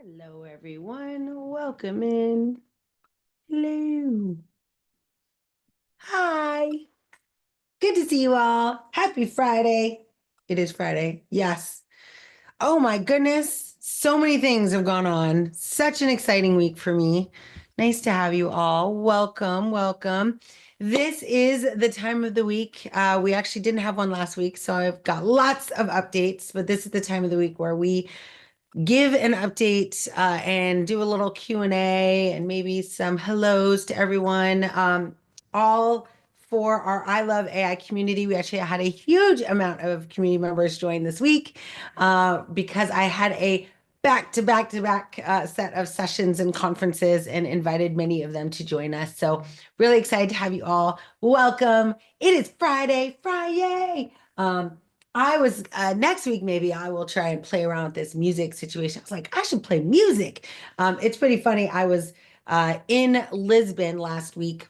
Hello, everyone. Welcome in. Hello. Hi. Good to see you all. Happy Friday. It is Friday. Yes. Oh my goodness. So many things have gone on. Such an exciting week for me. Nice to have you all. Welcome. Welcome. This is the time of the week. We actually didn't have one last week, so I've got lots of updates, but this is the time of the week where we give an update and do a little Q&A and maybe some hellos to everyone. All for our I Love AI community. We actually had a huge amount of community members join this week because I had a back-to-back set of sessions and conferences and invited many of them to join us. So really excited to have you all. Welcome. It is Friday. I was next week, maybe I will try and play around with this music situation. I was like, I should play music. It's pretty funny. I was in Lisbon last week,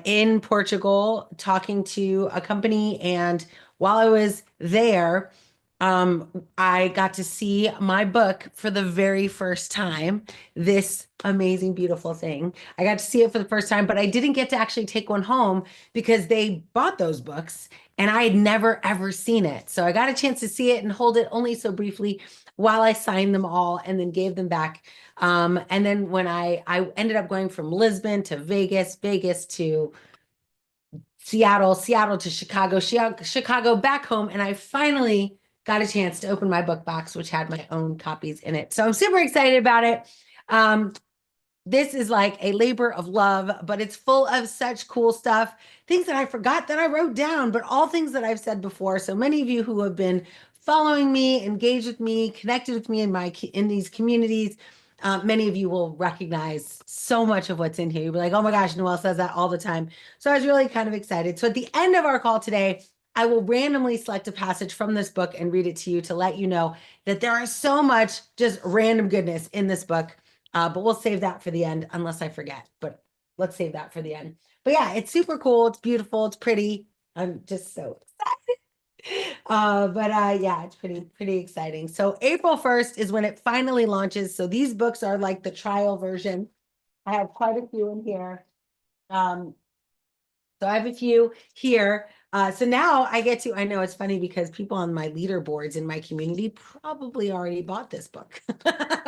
in Portugal, talking to a company. And while I was there, I got to see my book for the very first time. This amazing, beautiful thing. I got to see it for the first time, but I didn't get to actually take one home because they bought those books and I had never ever seen it. So I got a chance to see it and hold it only so briefly while I signed them all and then gave them back. And then when I ended up going from Lisbon to Vegas, Vegas to Seattle, Seattle to Chicago, Chicago back home, and I finally got a chance to open my book box, which had my own copies in it. So I'm super excited about it. Um, this is like a labor of love, but it's full of such cool stuff, things that I forgot that I wrote down, but all things that I've said before. So many of you who have been following me, engaged with me, connected with me in these communities, many of you will recognize so much of what's in here. You'll be like, oh my gosh, Noelle says that all the time. So I was really kind of excited. So at the end of our call today, I will randomly select a passage from this book and read it to you to let you know that there is so much just random goodness in this book. But we'll save that for the end unless I forget. But let's save that for the end. But yeah, it's super cool. It's beautiful. It's pretty. I'm just so excited. But yeah, it's pretty exciting. So April 1st is when it finally launches. So these books are like the trial version. I have quite a few in here. Um, so I have a few here. So now I get to, I know it's funny because people on my leaderboards in my community probably already bought this book.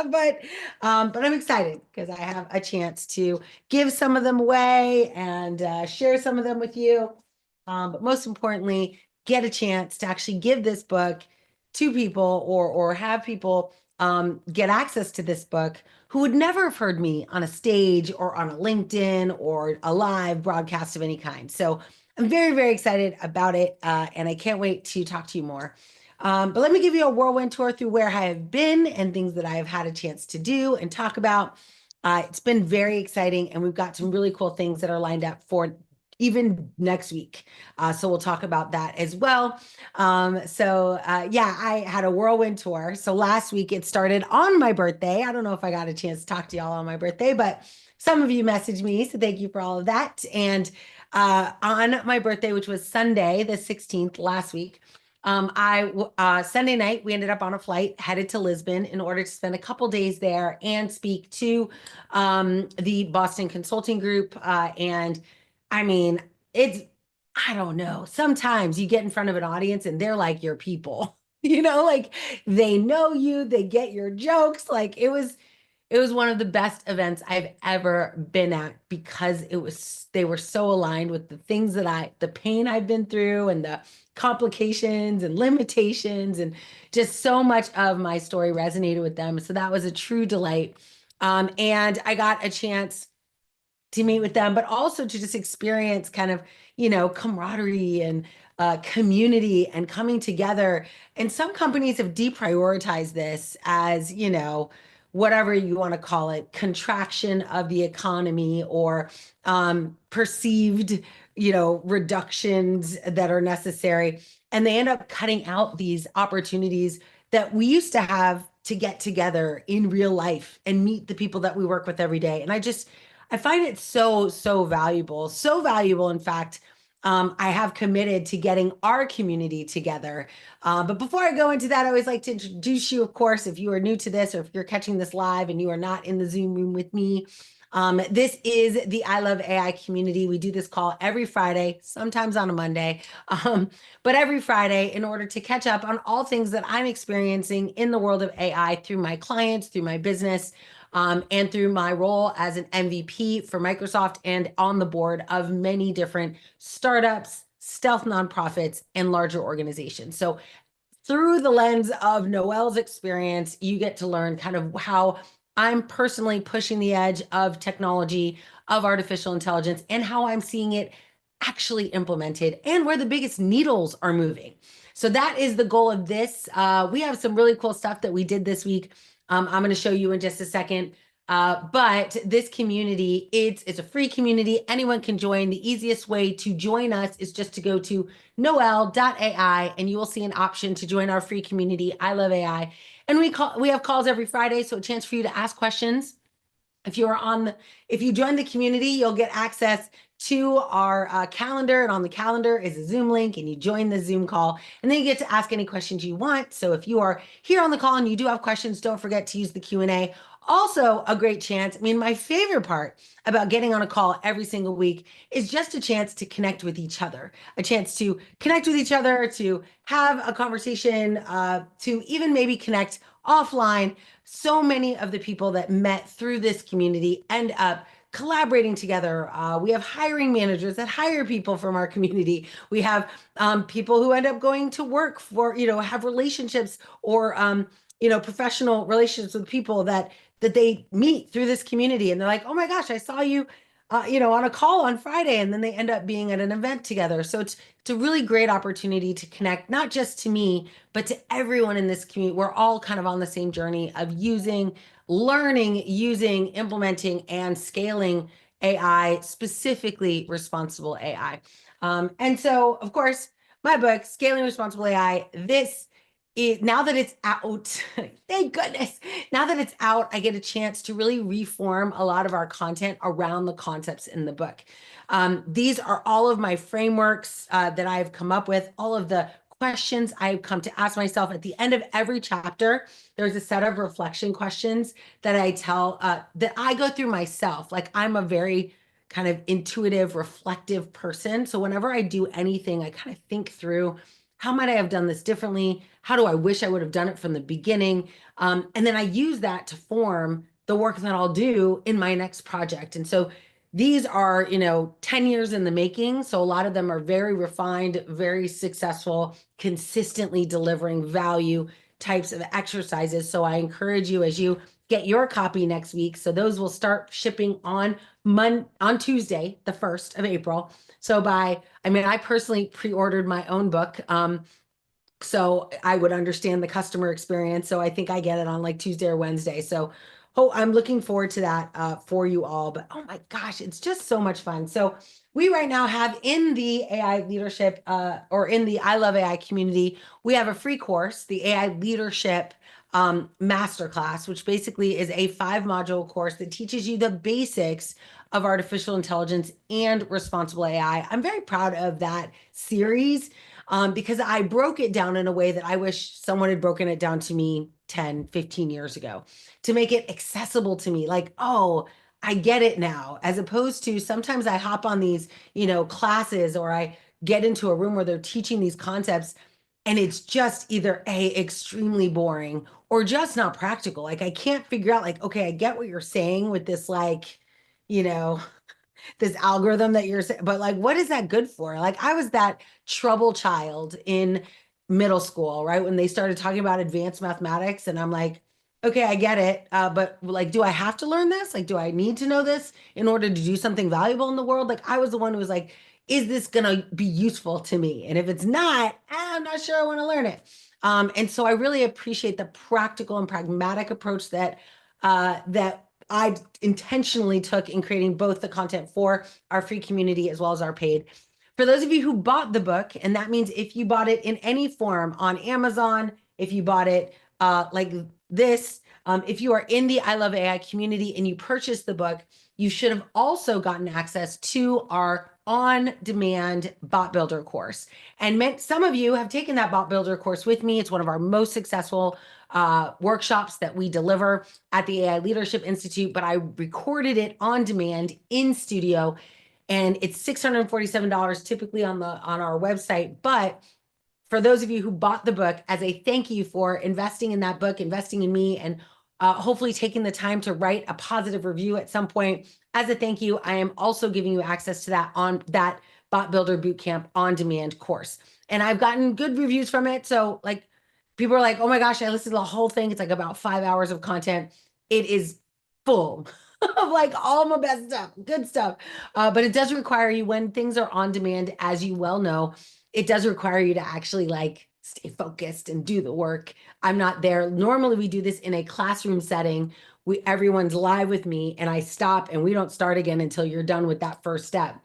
But I'm excited because I have a chance to give some of them away and share some of them with you. But most importantly, get a chance to actually give this book to people or have people get access to this book who would never have heard me on a stage or on a LinkedIn or a live broadcast of any kind. So I'm very excited about it, and I can't wait to talk to you more. But let me give you a whirlwind tour through where I have been and things that I have had a chance to do and talk about. It's been very exciting, and we've got some really cool things that are lined up for even next week. So we'll talk about that as well. Yeah, I had a whirlwind tour. So last week it started on my birthday. I don't know if I got a chance to talk to y'all on my birthday, but some of you messaged me. So thank you for all of that. And on my birthday, which was Sunday, the 16th last week, Sunday night, we ended up on a flight headed to Lisbon in order to spend a couple days there and speak to the Boston Consulting Group. And I mean, it's, I don't know. Sometimes you get in front of an audience and they're like your people, like they know you, they get your jokes. Like it was one of the best events I've ever been at because they were so aligned with the things the pain I've been through and the complications and limitations and just so much of my story resonated with them. So that was a true delight. And I got a chance to meet with them, but also to just experience kind of, camaraderie and community and coming together. And some companies have deprioritized this as, whatever you want to call it, contraction of the economy or perceived, reductions that are necessary. And they end up cutting out these opportunities that we used to have to get together in real life and meet the people that we work with every day. And I find it so valuable, in fact, I have committed to getting our community together. But before I go into that, I always like to introduce you, of course, if you are new to this or if you're catching this live and you are not in the Zoom room with me. This is the I Love AI community. We do this call every Friday, sometimes on a Monday, but every Friday in order to catch up on all things that I'm experiencing in the world of AI through my clients, through my business, and through my role as an MVP for Microsoft and on the board of many different startups, stealth nonprofits, and larger organizations. So through the lens of Noelle's experience, you get to learn kind of how I'm personally pushing the edge of technology, of artificial intelligence, and how I'm seeing it actually implemented and where the biggest needles are moving. So that is the goal of this. We have some really cool stuff that we did this week. I'm going to show you in just a second. But this community, it's a free community. Anyone can join. The easiest way to join us is just to go to noelle.ai and you will see an option to join our free community. I Love AI. And we have calls every Friday, so a chance for you to ask questions. If you join the community, you'll get access to our calendar, and on the calendar is a Zoom link, and you join the Zoom call, and then you get to ask any questions you want. So if you are here on the call and you do have questions, don't forget to use the Q&A. Also, a great chance. I mean, my favorite part about getting on a call every single week is just a chance to connect with each other, a chance to connect with each other, to have a conversation, to even maybe connect offline. So many of the people that met through this community end up collaborating together. We have hiring managers that hire people from our community. We have people who end up going to work for, have relationships or, professional relationships with people that they meet through this community. And they're like, oh my gosh, I saw you, on a call on Friday, and then they end up being at an event together. So it's a really great opportunity to connect, not just to me, but to everyone in this community. We're all kind of on the same journey of learning, using, implementing, and scaling AI, specifically responsible AI. And so, of course, my book, Scaling Responsible AI, now that it's out, thank goodness, now that it's out, I get a chance to really reform a lot of our content around the concepts in the book. These are all of my frameworks that I've come up with, all of the questions I've come to ask myself at the end of every chapter. There's a set of reflection questions that that I go through myself. Like, I'm a very kind of intuitive, reflective person. So whenever I do anything, I kind of think through, how might I have done this differently? How do I wish I would have done it from the beginning? And then I use that to form the work that I'll do in my next project. And so these are, 10 years in the making. So a lot of them are very refined, very successful, consistently delivering value types of exercises. So I encourage you, as you get your copy next week. So those will start shipping on Tuesday, the 1st of April. So I personally pre-ordered my own book. So I would understand the customer experience. So I think I get it on like Tuesday or Wednesday. So I'm looking forward to that for you all. But oh my gosh, it's just so much fun. So we right now have in the AI leadership or in the I Love AI community, we have a free course, the AI leadership masterclass, which basically is a 5-module course that teaches you the basics of artificial intelligence and responsible AI. I'm very proud of that series because I broke it down in a way that I wish someone had broken it down to me 10, 15 years ago to make it accessible to me. Like, oh, I get it now, as opposed to sometimes I hop on these, classes, or I get into a room where they're teaching these concepts and it's just either extremely boring or just not practical. Like, I can't figure out, like, okay, I get what you're saying with this, like, you know, this algorithm that you're saying, but like, what is that good for? Like, I was that trouble child in middle school, right? When they started talking about advanced mathematics, and I'm like, okay, I get it. But like, do I have to learn this? Like, do I need to know this in order to do something valuable in the world? Like, I was the one who was like, is this going to be useful to me? And if it's not, I'm not sure I want to learn it. And so I really appreciate the practical and pragmatic approach that I intentionally took in creating both the content for our free community as well as our paid. For those of you who bought the book, and that means if you bought it in any form on Amazon, if you bought it like this, if you are in the I Love AI community and you purchased the book, you should have also gotten access to our on-demand bot builder course. And some of you have taken that bot builder course with me. It's one of our most successful workshops that we deliver at the AI Leadership Institute, but I recorded it on demand in studio, and it's $647 typically on our website. But for those of you who bought the book, as a thank you for investing in that book, investing in me, and hopefully taking the time to write a positive review at some point, as a thank you, I am also giving you access to that on that Bot Builder Bootcamp on demand course. And I've gotten good reviews from it. So like people are like, oh my gosh, I listened to the whole thing. It's like about 5 hours of content. It is full of like all my best stuff, good stuff. But it does require you, when things are on demand, as you well know, it does require you to actually like stay focused and do the work. I'm not there. Normally we do this in a classroom setting. Everyone's live with me and I stop and we don't start again until you're done with that first step.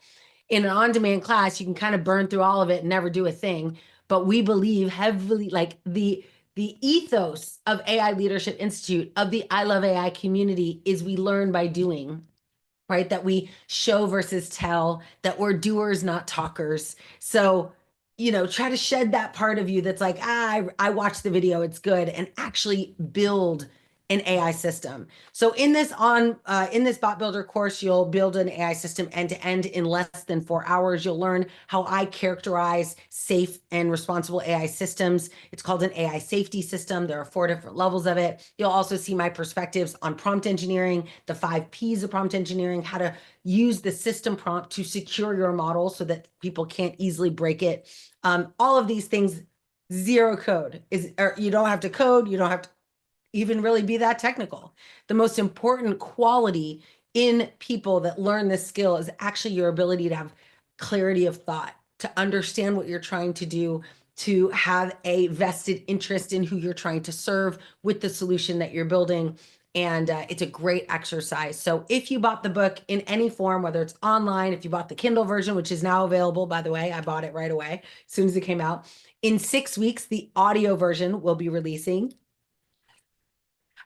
In an on-demand class, you can kind of burn through all of it and never do a thing. But we believe heavily, like the ethos of AI Leadership Institute, of the I Love AI community, is we learn by doing, right? That we show versus tell, that we're doers, not talkers. So, try to shed that part of you that's like, I watched the video, it's good, and actually build an AI system. So in this bot builder course, you'll build an AI system end to end in less than 4 hours. You'll learn how I characterize safe and responsible AI systems. It's called an AI safety system. There are 4 different levels of it. You'll also see my perspectives on prompt engineering, the 5 Ps of prompt engineering, how to use the system prompt to secure your model so that people can't easily break it. All of these things, zero code or you don't have to code. You don't have to even really be that technical. The most important quality in people that learn this skill is actually your ability to have clarity of thought, to understand what you're trying to do, to have a vested interest in who you're trying to serve with the solution that you're building. And it's a great exercise. So if you bought the book in any form, whether it's online, if you bought the Kindle version, which is now available, by the way, I bought it right away as soon as it came out. In 6 weeks, the audio version will be releasing.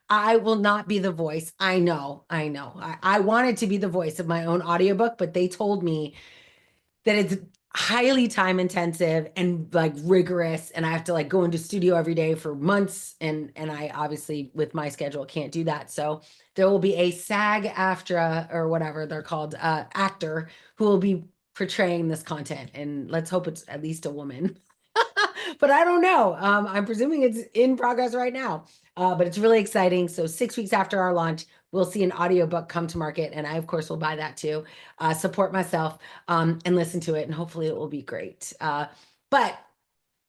I will not be the voice. I know. I wanted to be the voice of my own audiobook, but they told me that it's highly time intensive and like rigorous, and I have to like go into studio every day for months, and I obviously with my schedule can't do that. So there will be a SAG-AFTRA or whatever they're called, actor who will be portraying this content, and let's hope it's at least a woman. But I don't know. I'm presuming it's in progress right now, but it's really exciting. So 6 weeks after our launch, we'll see an audiobook come to market. And I, of course, will buy that too, support myself, and listen to it. And hopefully it will be great. But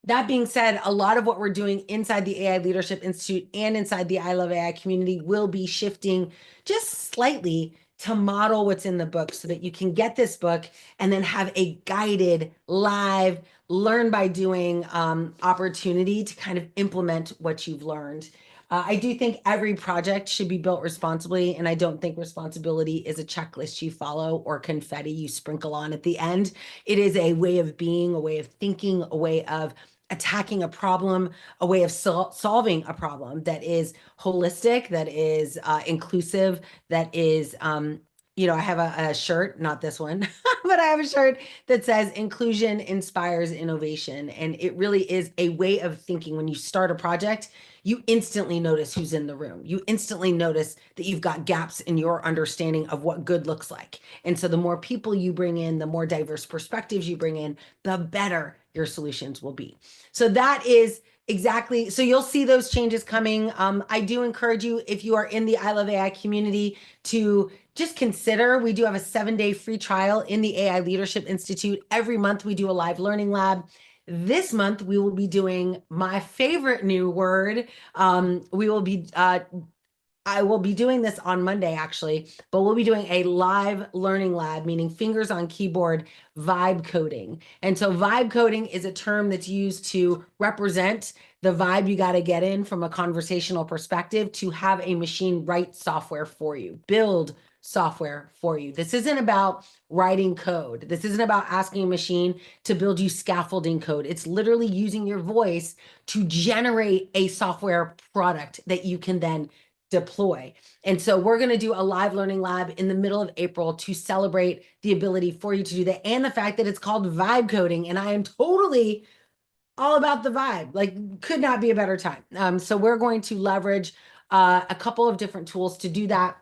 that being said, a lot of what we're doing inside the AI Leadership Institute and inside the I Love AI community will be shifting just slightly to model what's in the book so that you can get this book and then have a guided, live, learn by doing opportunity to kind of implement what you've learned. I do think every project should be built responsibly, and I don't think responsibility is a checklist you follow or confetti you sprinkle on at the end. It is a way of being, a way of thinking, a way of attacking a problem, a way of solving a problem that is holistic, that is inclusive, that is, I have a shirt, not this one, but I have a shirt that says inclusion inspires innovation. And it really is a way of thinking. When you start a project, you instantly notice who's in the room. You instantly notice that you've got gaps in your understanding of what good looks like. And so the more people you bring in, the more diverse perspectives you bring in, the better your solutions will be. So that is exactly, so you'll see those changes coming. I do encourage you, if you are in the I Love AI community, to just consider, we do have a 7-day free trial in the AI Leadership Institute. Every month we do a live learning lab. This month we will be doing my favorite new word. I will be doing this on Monday, actually, but we'll be doing a live learning lab, meaning fingers on keyboard, vibe coding. And so vibe coding is a term that's used to represent the vibe you got to get in from a conversational perspective to have a machine write software for you, build software for you. This isn't about writing code. This isn't about asking a machine to build you scaffolding code. It's literally using your voice to generate a software product that you can then deploy. And so we're going to do a live learning lab in the middle of April to celebrate the ability for you to do that and the fact that it's called vibe coding. And I am totally all about the vibe. Like, could not be a better time. So we're going to leverage a couple of different tools to do that.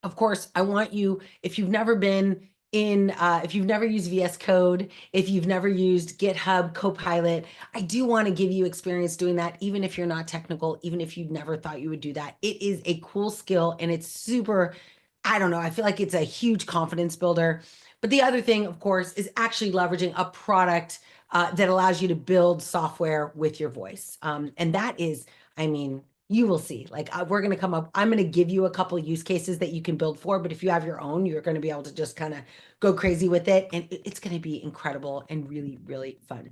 Of course, I want you, if you've never been in, if you've never used VS Code, if you've never used GitHub Copilot, I do want to give you experience doing that, even if you're not technical, even if you never thought you would do that. It is a cool skill and it's super, I don't know, I feel like it's a huge confidence builder. But the other thing, of course, is actually leveraging a product that allows you to build software with your voice. And that is, I mean, you will see. Like we're going to come up, I'm going to give you a couple use cases that you can build for, but if you have your own, you're going to be able to just kind of go crazy with it. And it's going to be incredible and really, really fun.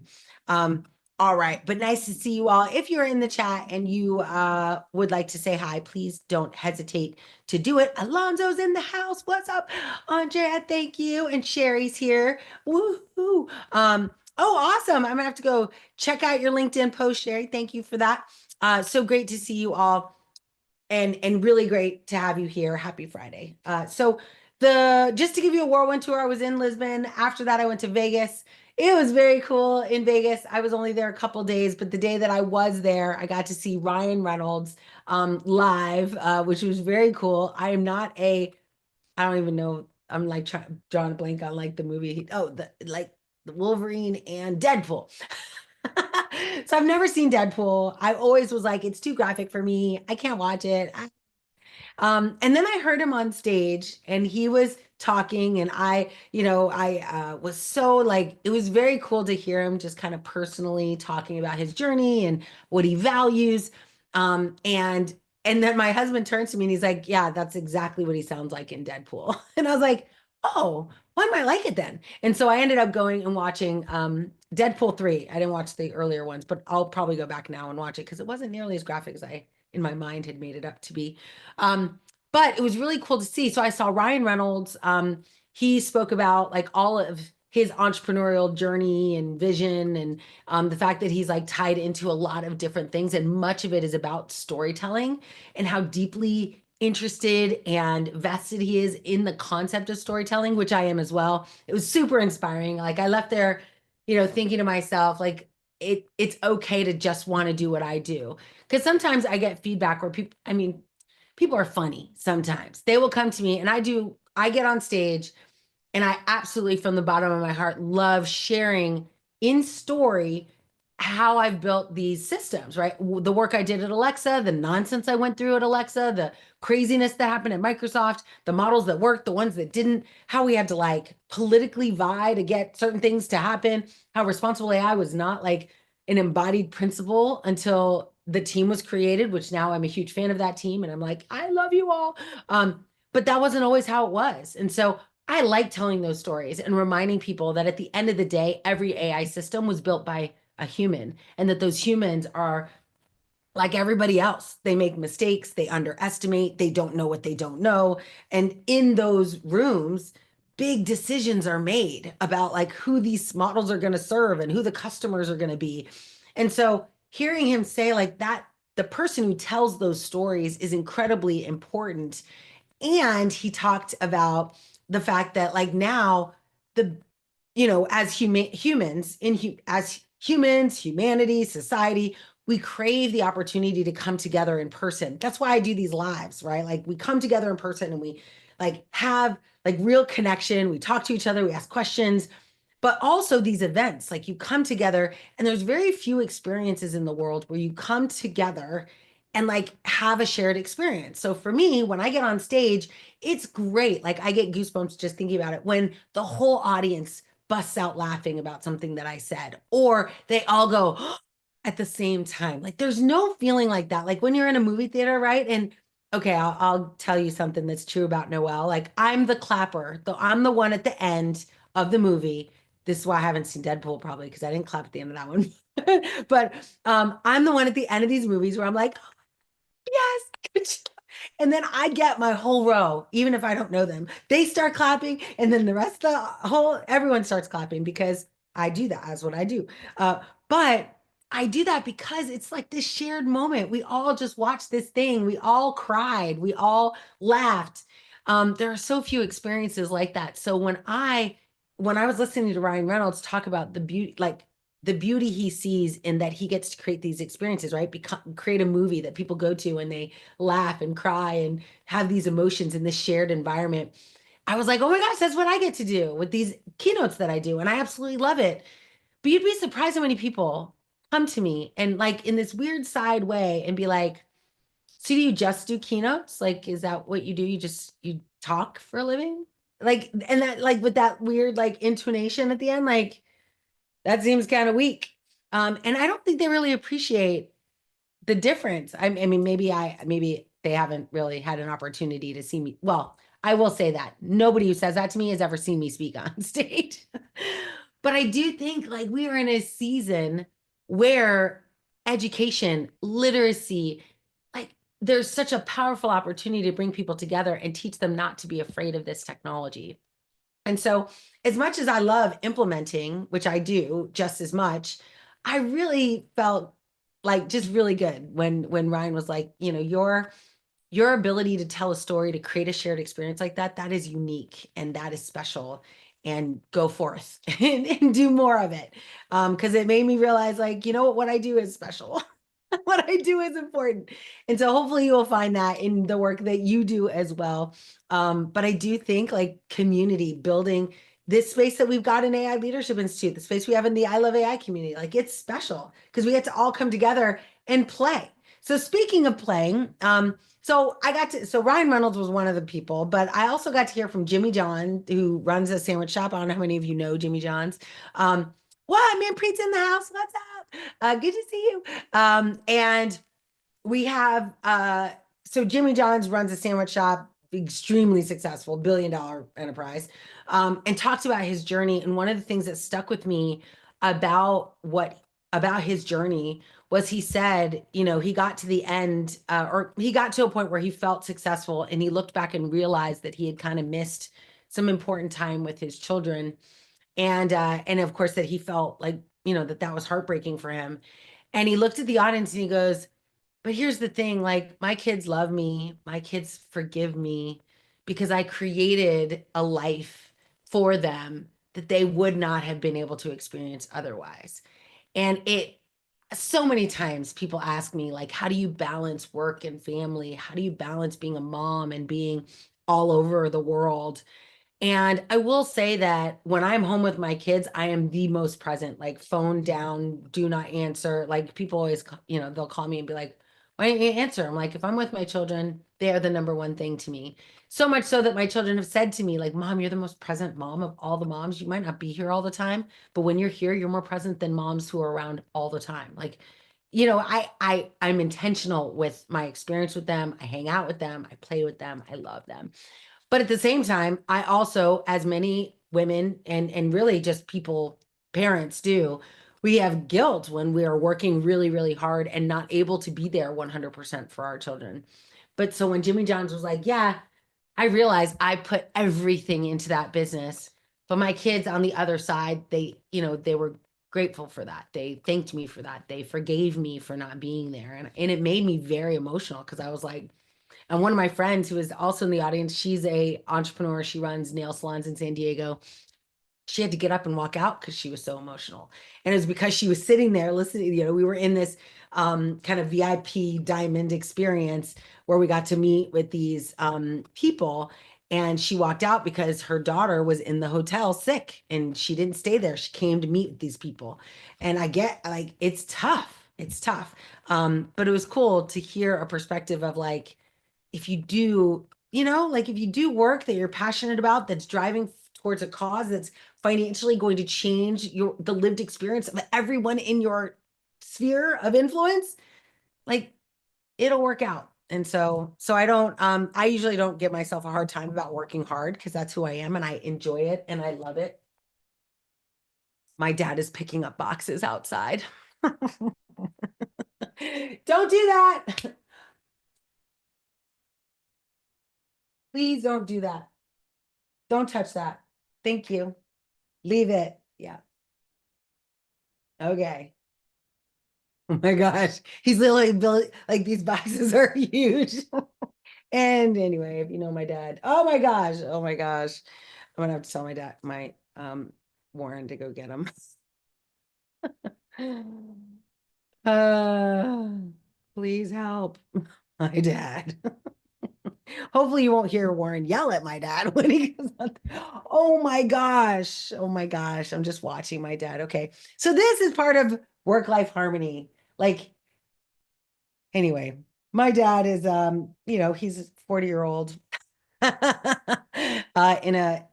All right, but nice to see you all. If you're in the chat and you would like to say hi, please don't hesitate to do it. Alonzo's in the house. What's up, Andrea? Thank you. And Sherry's here. Woohoo. Oh, awesome. I'm gonna have to go check out your LinkedIn post, Sherry. Thank you for that. So great to see you all and really great to have you here. Happy Friday. So just to give you a whirlwind tour, I was in Lisbon. After that, I went to Vegas. It was very cool in Vegas. I was only there a couple days, but the day that I was there, I got to see Ryan Reynolds live, which was very cool. I don't even know. I'm like drawing a blank on like the movie. Oh, the Wolverine and Deadpool. So I've never seen Deadpool. I always was like, it's too graphic for me. I can't watch it. And then I heard him on stage and he was talking and I was so like, it was very cool to hear him just kind of personally talking about his journey and what he values. And then my husband turns to me and he's like, yeah, that's exactly what he sounds like in Deadpool. And I was like, oh, why might I like it then? And so I ended up going and watching Deadpool 3. I didn't watch the earlier ones, but I'll probably go back now and watch it because it wasn't nearly as graphic as I in my mind had made it up to be. But it was really cool to see. So I saw Ryan Reynolds. He spoke about like all of his entrepreneurial journey and vision and the fact that he's like tied into a lot of different things. And much of it is about storytelling and how deeply interested and vested he is in the concept of storytelling, which I am as well. It was super inspiring. Like I left there, thinking to myself, like, it's okay to just want to do what I do. Because sometimes I get feedback where people are funny sometimes. They will come to me and I get on stage and I absolutely, from the bottom of my heart, love sharing in story how I've built these systems, right? The work I did at Alexa, the nonsense I went through at Alexa, the craziness that happened at Microsoft, the models that worked, the ones that didn't, how we had to like politically vie to get certain things to happen, how responsible AI was not like an embodied principle until the team was created, which now I'm a huge fan of that team. And I'm like, I love you all. But that wasn't always how it was. And so I like telling those stories and reminding people that at the end of the day, every AI system was built by a human and that those humans are like everybody else. They make mistakes, they underestimate, they don't know what they don't know. And in those rooms, big decisions are made about like who these models are going to serve and who the customers are going to be. And so hearing him say like that, the person who tells those stories is incredibly important. And he talked about the fact that like now the as humans, humanity, society, we crave the opportunity to come together in person. That's why I do these lives, right? Like we come together in person and we like have like real connection. We talk to each other, we ask questions, but also these events, like you come together and there's very few experiences in the world where you come together and like have a shared experience. So for me, when I get on stage, it's great. Like I get goosebumps just thinking about it when the whole audience busts out laughing about something that I said, or they all go at the same time. Like there's no feeling like that. Like when you're in a movie theater, right? And okay, I'll tell you something that's true about Noelle. Like I'm the clapper, though I'm the one at the end of the movie. This is why I haven't seen Deadpool probably because I didn't clap at the end of that one. But I'm the one at the end of these movies where I'm like, yes, good job. And then I get my whole row, even if I don't know them. They start clapping, and then the rest of everyone starts clapping because I do that. That's what I do. But I do that because it's like this shared moment. We all just watched this thing. We all cried. We all laughed. There are so few experiences like that. So when I was listening to Ryan Reynolds talk about the beauty, like the beauty he sees in that he gets to create these experiences, right? Create a movie that people go to and they laugh and cry and have these emotions in this shared environment. I was like, oh my gosh, that's what I get to do with these keynotes that I do. And I absolutely love it. But you'd be surprised how many people come to me and like in this weird side way and be like, so do you just do keynotes? Like, is that what you do? You talk for a living? Like, and that like with that weird like intonation at the end, like that seems kind of weak. And I don't think they really appreciate the difference. I mean, maybe they haven't really had an opportunity to see me. Well, I will say that nobody who says that to me has ever seen me speak on stage. But I do think like we are in a season where education, literacy, like there's such a powerful opportunity to bring people together and teach them not to be afraid of this technology. And so, as much as I love implementing, which I do just as much, I really felt like just really good when Ryan was like, you know, your ability to tell a story, to create a shared experience like that, that is unique and that is special. And go forth and do more of it. Because it made me realize, like, you know what I do is special. What I do is important. And so hopefully you will find that in the work that you do as well. But I do think like community building this space that we've got in AI Leadership Institute, the space we have in the I Love AI community, like it's special because we get to all come together and play. So speaking of playing, so Ryan Reynolds was one of the people, but I also got to hear from Jimmy John, who runs a sandwich shop. I don't know how many of you know Jimmy John's. What man, Preet's in the house. What's up? Good to see you. And we have so Jimmy John's runs a sandwich shop, extremely successful, billion-dollar enterprise, and talks about his journey. And one of the things that stuck with me about what about his journey was he said, you know, he got to the end, or he got to a point where he felt successful, and he looked back and realized that he had kind of missed some important time with his children, and of course that he felt like, you know, that that was heartbreaking for him. And he looked at the audience and he goes, but here's the thing, like my kids love me, my kids forgive me because I created a life for them that they would not have been able to experience otherwise. And it so many times people ask me like, how do you balance work and family? How do you balance being a mom and being all over the world? And I will say that when I'm home with my kids, I am the most present, like phone down, do not answer. Like people always, you know, they'll call me and be like, why didn't you answer? I'm like, if I'm with my children, they are the number one thing to me. So much so that my children have said to me, like, Mom, you're the most present mom of all the moms. You might not be here all the time, but when you're here, you're more present than moms who are around all the time. Like, you know, I'm intentional with my experience with them. I hang out with them, I play with them, I love them. But at the same time, I also, as many women and really just people, parents do, we have guilt when we are working really, really hard and not able to be there 100% for our children. But so when Jimmy John's was like, yeah, I realized I put everything into that business, but my kids on the other side, they, you know, they were grateful for that. They thanked me for that. They forgave me for not being there. And it made me very emotional because I was like, and one of my friends who is also in the audience, she's a entrepreneur. She runs nail salons in San Diego. She had to get up and walk out because she was so emotional. And it was because she was sitting there listening. You know, we were in this kind of VIP diamond experience where we got to meet with these people. And she walked out because her daughter was in the hotel sick and she didn't stay there. She came to meet with these people. And I get like, it's tough. It's tough. But it was cool to hear a perspective of like, if you do, you know, like if you do work that you're passionate about, that's driving towards a cause that's financially going to change the lived experience of everyone in your sphere of influence, like it'll work out. And so I usually don't give myself a hard time about working hard because that's who I am and I enjoy it and I love it. My dad is picking up boxes outside. Don't do that. Please don't do that. Don't touch that. Thank you. Leave it. Yeah. Okay. Oh my gosh. He's literally built like these boxes are huge. And anyway, if you know my dad, oh my gosh, oh my gosh. I'm gonna have to tell my dad, my Warren to go get him. Uh, please help my dad. Hopefully you won't hear Warren yell at my dad when he goes out there. Oh my gosh. Oh my gosh. I'm just watching my dad. Okay. So this is part of work-life harmony. Like, anyway, my dad is he's a 40-year-old in a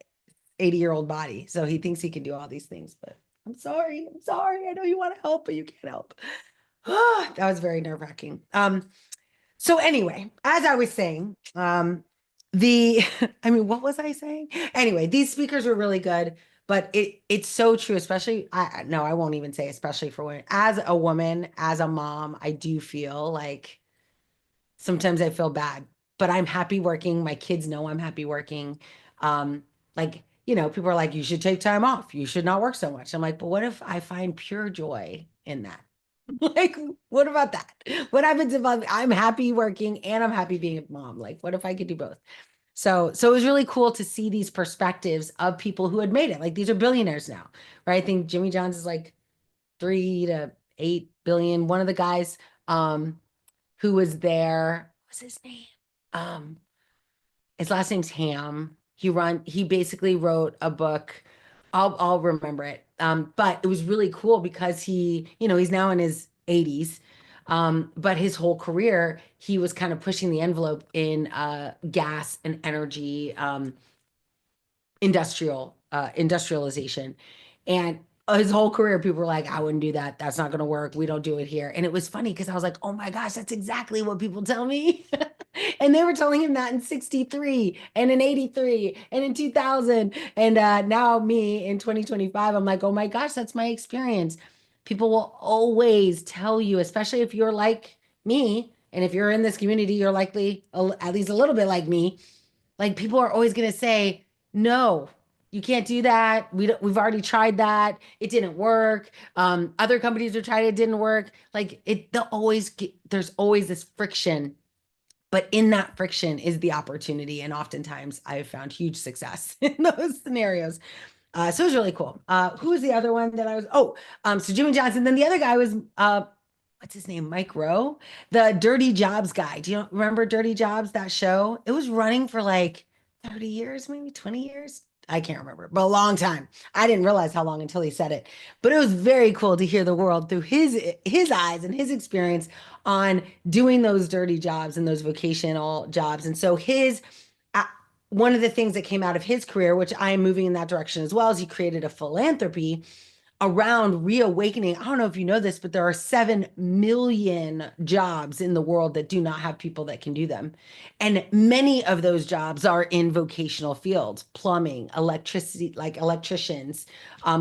80-year-old body. So he thinks he can do all these things, but I'm sorry. I'm sorry. I know you want to help, but you can't help. That was very nerve-wracking. So anyway, as I was saying, the I mean, what was I saying? Anyway, these speakers were really good, but it's so true, especially no, I won't even say especially for women. As a woman, as a mom, I do feel like sometimes I feel bad, but I'm happy working. My kids know I'm happy working. Like, people are like, you should take time off. You should not work so much. I'm like, but what if I find pure joy in that? Like, what about that? What happens if I'm happy working and I'm happy being a mom? Like, what if I could do both? So it was really cool to see these perspectives of people who had made it. Like, these are billionaires now, right? I think Jimmy John's is like 3 to 8 billion. One of the guys who was there, what's his name? Um, his last name's Ham. He basically wrote a book. I'll remember it. But it was really cool because he's now in his 80s. But his whole career, he was kind of pushing the envelope in gas and energy, industrialization. And his whole career, people were like, I wouldn't do that. That's not going to work. We don't do it here. And it was funny because I was like, oh my gosh, that's exactly what people tell me. And they were telling him that in 63 and in 83 and in 2000. And now me in 2025, I'm like, oh my gosh, that's my experience. People will always tell you, especially if you're like me. And if you're in this community, you're likely at least a little bit like me. Like, people are always going to say, no, you can't do that. We've already tried that. It didn't work. Other companies have tried it, didn't work. Like, there's always this friction, but in that friction is the opportunity. And oftentimes I've found huge success in those scenarios. So it was really cool. Who was the other one that I was? So Jimmy Johnson. Then the other guy was what's his name? Mike Rowe, the Dirty Jobs guy. Do you remember Dirty Jobs, that show? It was running for like 30 years, maybe 20 years. I can't remember, but a long time. I didn't realize how long until he said it. But it was very cool to hear the world through his eyes and his experience on doing those dirty jobs and those vocational jobs. And so uh, one of the things that came out of his career, which I am moving in that direction as well, is he created a philanthropy around reawakening. I don't know if you know this, but there are 7 million jobs in the world that do not have people that can do them. And many of those jobs are in vocational fields, plumbing, electricity, like electricians,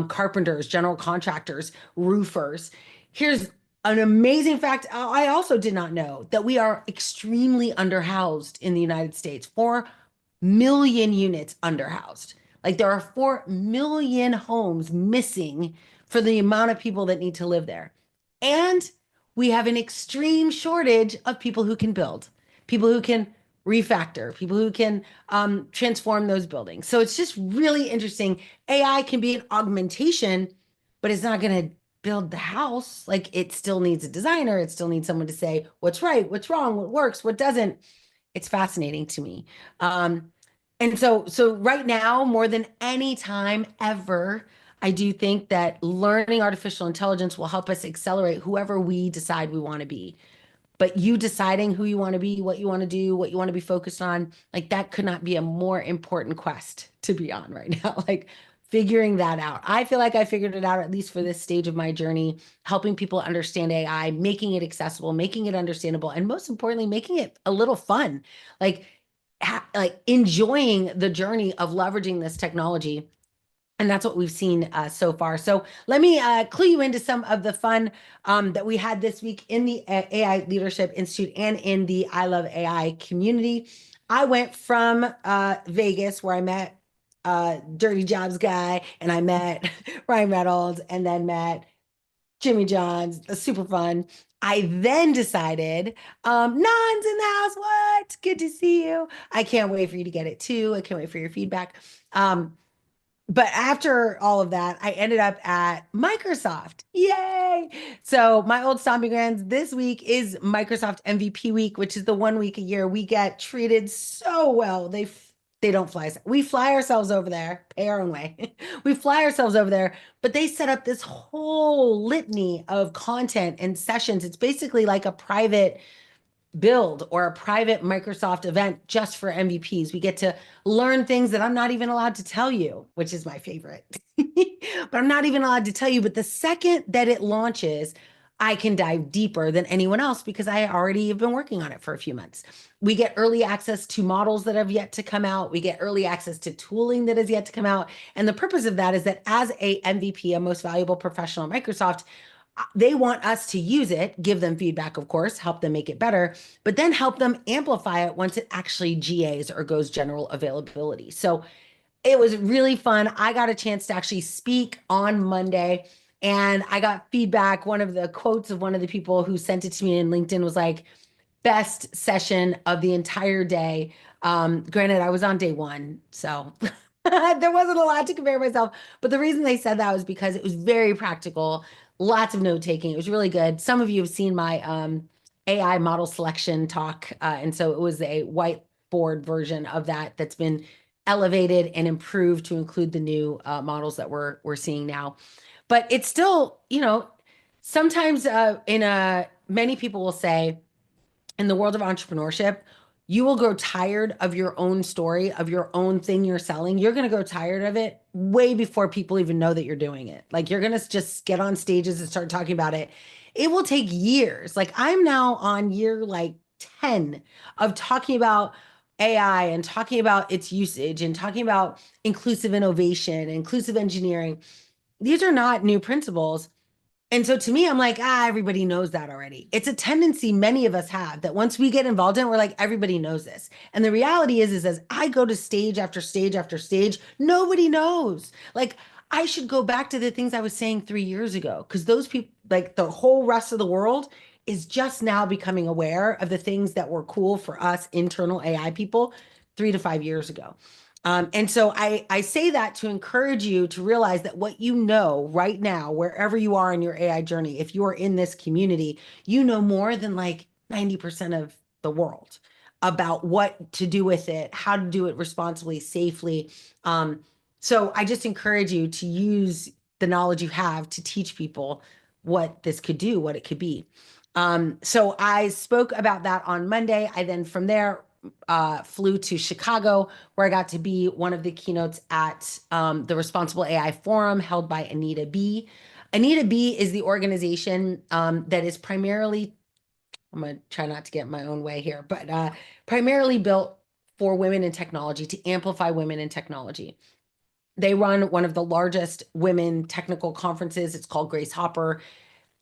carpenters, general contractors, roofers. Here's an amazing fact I also did not know, that we are extremely underhoused in the United States. 4 million units underhoused. Like, there are 4 million homes missing for the amount of people that need to live there. And we have an extreme shortage of people who can build, people who can refactor, people who can transform those buildings. So it's just really interesting. AI can be an augmentation, but it's not going to build the house. Like, it still needs a designer. It still needs someone to say what's right, what's wrong, what works, what doesn't. It's fascinating to me. And so right now, more than any time ever, I do think that learning artificial intelligence will help us accelerate whoever we decide we want to be. But you deciding who you want to be, what you want to do, what you want to be focused on, like, that could not be a more important quest to be on right now. Like, figuring that out. I feel like I figured it out, at least for this stage of my journey, helping people understand AI, making it accessible, making it understandable, and most importantly, making it a little fun. Like, like enjoying the journey of leveraging this technology. And that's what we've seen so far. So let me clue you into some of the fun that we had this week in the AI Leadership Institute and in the I Love AI community. I went from Vegas, where I met Dirty Jobs guy, and I met Ryan Reynolds, and then met Jimmy John's, super fun. I then decided, Non's in the house. What? Good to see you. I can't wait for you to get it too. I can't wait for your feedback. Um, but after all of that, I ended up at Microsoft. Yay! So my old stomping grounds this week is Microsoft MVP week, which is the 1 week a year we get treated so well. They don't fly us. We fly ourselves over there, pay our own way. We fly ourselves over there, but they set up this whole litany of content and sessions. It's basically like a private build or a private Microsoft event just for MVPs. We get to learn things that I'm not even allowed to tell you, which is my favorite. But I'm not even allowed to tell you. But the second that it launches, I can dive deeper than anyone else because I already have been working on it for a few months. We get early access to models that have yet to come out. We get early access to tooling that has yet to come out. And the purpose of that is that as a MVP, a most valuable professional at Microsoft, they want us to use it, give them feedback, of course, help them make it better, but then help them amplify it once it actually GAs or goes general availability. So it was really fun. I got a chance to actually speak on Monday and I got feedback. One of the quotes of one of the people who sent it to me in LinkedIn was like, best session of the entire day. Granted, I was on day one, so there wasn't a lot to compare myself. But the reason they said that was because it was very practical, lots of note taking. It was really good. Some of you have seen my AI model selection talk, and so it was a whiteboard version of that that's been elevated and improved to include the new models that we're seeing now. But it's still, sometimes in a many people will say in the world of entrepreneurship, you will grow tired of your own story, of your own thing you're selling. You're going to grow tired of it way before people even know that you're doing it. Like you're going to just get on stages and start talking about it. It will take years. Like I'm now on year like 10 of talking about AI and talking about its usage and talking about inclusive innovation, inclusive engineering. These are not new principles. And so to me, I'm like, everybody knows that already. It's a tendency many of us have that once we get involved in it, we're like, everybody knows this. And the reality is as I go to stage after stage after stage, nobody knows. Like I should go back to the things I was saying 3 years ago, because those people, like the whole rest of the world is just now becoming aware of the things that were cool for us internal AI people 3 to 5 years ago. And so I say that to encourage you to realize that what you know right now, wherever you are in your AI journey, if you are in this community, you know more than like 90% of the world about what to do with it, how to do it responsibly, safely. Um, so I just encourage you to use the knowledge you have to teach people what this could do, what it could be. So I spoke about that on Monday. I then from there flew to Chicago, where I got to be one of the keynotes at the Responsible AI Forum held by Anita B. Anita B is the organization that is primarily, I'm going to try not to get in my own way here, but primarily built for women in technology to amplify women in technology. They run one of the largest women technical conferences. It's called Grace Hopper.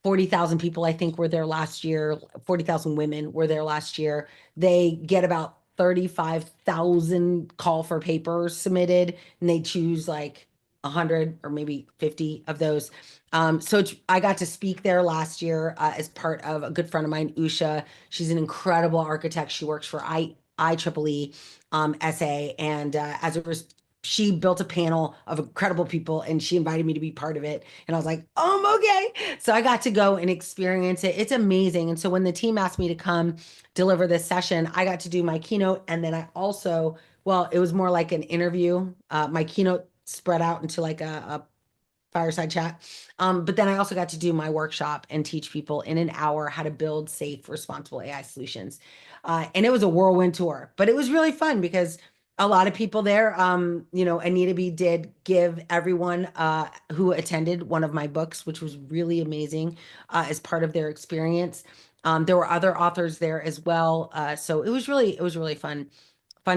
40,000 people, I think, were there last year. 40,000 women were there last year. They get about 35,000 call for papers submitted, and they choose like 100 or maybe 50 of those. So I got to speak there last year as part of a good friend of mine, Usha. She's an incredible architect. She works for IEEE SA, and she built a panel of incredible people and she invited me to be part of it. And I was like, okay. So I got to go and experience it. It's amazing. And so when the team asked me to come deliver this session, I got to do my keynote. And then I also, well, it was more like an interview. My keynote spread out into like a fireside chat. But then I also got to do my workshop and teach people in an hour how to build safe, responsible AI solutions. And it was a whirlwind tour, but it was really fun because a lot of people there, Anita B did give everyone who attended one of my books, which was really amazing as part of their experience. There were other authors there as well. So it was really fun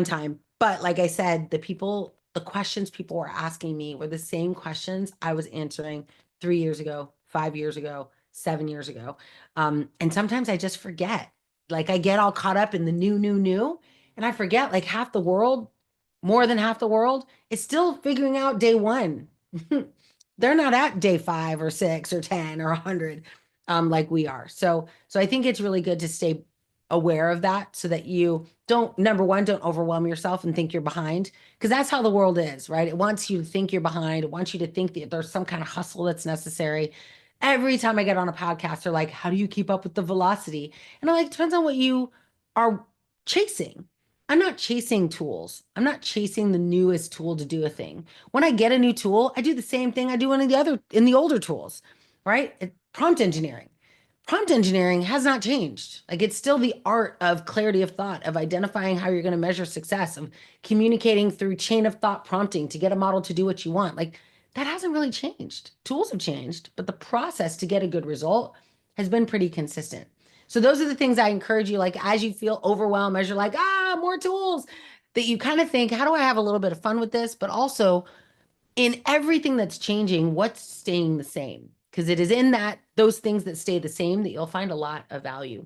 time. But like I said, the questions people were asking me were the same questions I was answering 3 years ago, 5 years ago, 7 years ago. And sometimes I just forget. Like I get all caught up in the new, and I forget like half the world, more than half the world, is still figuring out day one. they're not at day 5 or 6 or 10 or 100 like we are. So I think it's really good to stay aware of that so that you don't, number one, don't overwhelm yourself and think you're behind, because that's how the world is, right? It wants you to think you're behind. It wants you to think that there's some kind of hustle that's necessary. Every time I get on a podcast, they're like, how do you keep up with the velocity? And I'm like, it depends on what you are chasing. I'm not chasing tools. I'm not chasing the newest tool to do a thing. When I get a new tool, I do the same thing I do in the older tools, right? Prompt engineering. Prompt engineering has not changed. Like it's still the art of clarity of thought, of identifying how you're going to measure success, of communicating through chain of thought prompting to get a model to do what you want. Like that hasn't really changed. Tools have changed, but the process to get a good result has been pretty consistent. So those are the things I encourage you, like as you feel overwhelmed, as you're like, more tools, that you kind of think, how do I have a little bit of fun with this? But also in everything that's changing, what's staying the same? Because it is in those things that stay the same that you'll find a lot of value.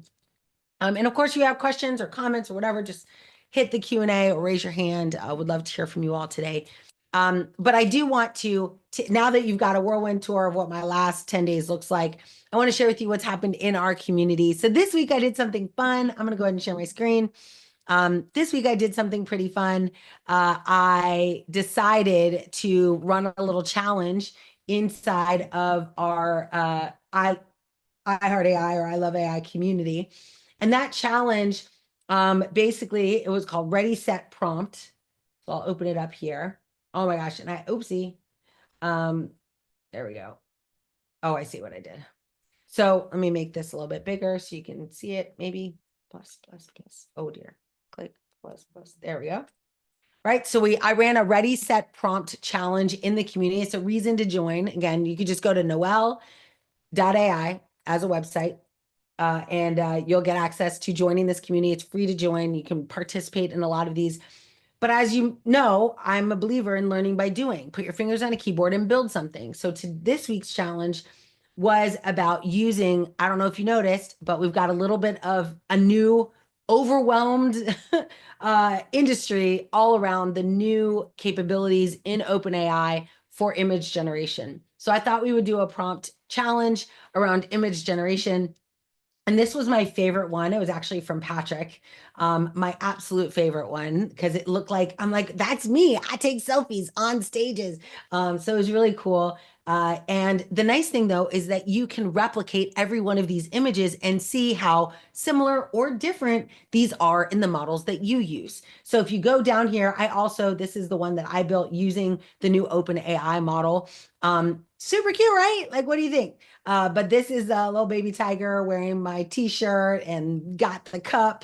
And of course, you have questions or comments or whatever, just hit the Q&A or raise your hand. I would love to hear from you all today. But I do want to, now that you've got a whirlwind tour of what my last 10 days looks like, I want to share with you what's happened in our community. So this week I did something fun. I'm going to go ahead and share my screen. This week I did something pretty fun. I decided to run a little challenge inside of our I Heart AI or I Love AI community. And that challenge, basically it was called Ready, Set, Prompt. So I'll open it up here. Oh my gosh. And oopsie. There we go. Oh, I see what I did. So let me make this a little bit bigger so you can see it. Maybe plus, plus, plus. Oh dear. Click plus, plus. There we go. Right. So I ran a Ready, Set, Prompt challenge in the community. It's a reason to join. Again, you could just go to noelle.ai as a website. And you'll get access to joining this community. It's free to join. You can participate in a lot of these. But as you know, I'm a believer in learning by doing. Put your fingers on a keyboard and build something. So to this week's challenge was about using, I don't know if you noticed, but we've got a little bit of a new overwhelmed industry all around the new capabilities in OpenAI for image generation. So I thought we would do a prompt challenge around image generation. And this was my favorite one. It was actually from Patrick, my absolute favorite one, because it looked like, I'm like, that's me. I take selfies on stages. So it was really cool. And the nice thing, though, is that you can replicate every one of these images and see how similar or different these are in the models that you use. So if you go down here, this is the one that I built using the new OpenAI model. Super cute, right? Like, what do you think? But this is a little baby tiger wearing my t-shirt and got the cup.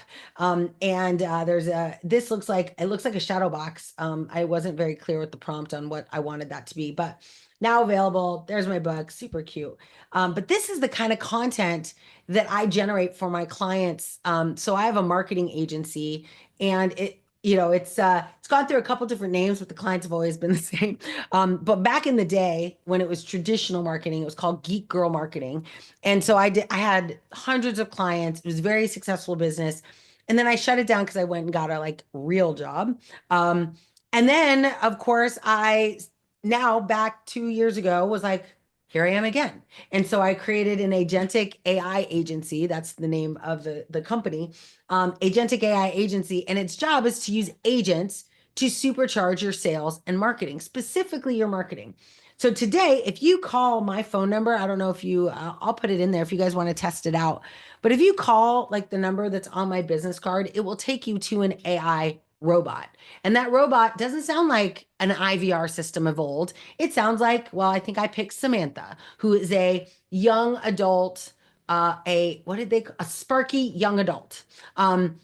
This looks like, it looks like a shadow box. I wasn't very clear with the prompt on what I wanted that to be, but now available. There's my book, super cute. But this is the kind of content that I generate for my clients. So I have a marketing agency, and it's gone through a couple different names, but the clients have always been the same. But back in the day when it was traditional marketing, it was called Geek Girl Marketing. And so I had hundreds of clients. It was a very successful business. And then I shut it down because I went and got a real job. And then of course now back 2 years ago was like, here I am again. And so I created an agentic AI agency. That's the name of the company, agentic AI agency. And its job is to use agents to supercharge your sales and marketing, specifically your marketing. So today, if you call my phone number, I don't know if I'll put it in there if you guys want to test it out. But if you call the number that's on my business card, it will take you to an AI robot. And that robot doesn't sound like an IVR system of old. It sounds like, well, I think I picked Samantha, who is a young adult, a sparky young adult. And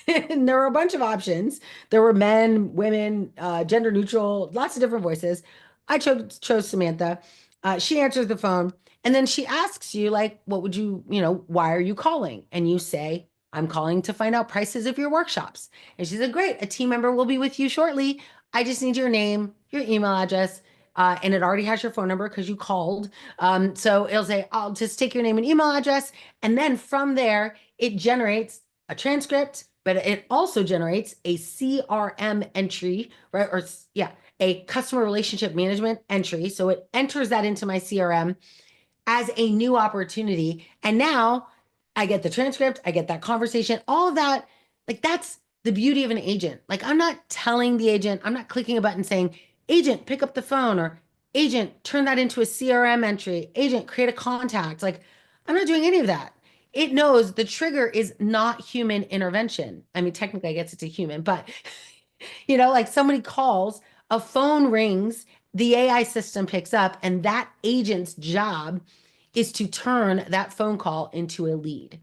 there were a bunch of options. There were men, women, gender neutral, lots of different voices. I chose Samantha. She answers the phone, and then she asks you, what would why are you calling? And you say, I'm calling to find out prices of your workshops. And she said, great, a team member will be with you shortly. I just need your name, your email address, and it already has your phone number because you called. So it'll say, I'll just take your name and email address. And then from there, it generates a transcript but it also generates a CRM entry, right? Or yeah, a customer relationship management entry. So it enters that into my CRM as a new opportunity. And now I get the transcript, I get that conversation, all of that. Like that's the beauty of an agent. Like I'm not telling the agent, I'm not clicking a button saying, agent, pick up the phone, or agent, turn that into a CRM entry, agent, create a contact. Like I'm not doing any of that. It knows the trigger is not human intervention. I mean, technically, I guess it's a human, but like somebody calls, a phone rings, the AI system picks up, and that agent's job is to turn that phone call into a lead.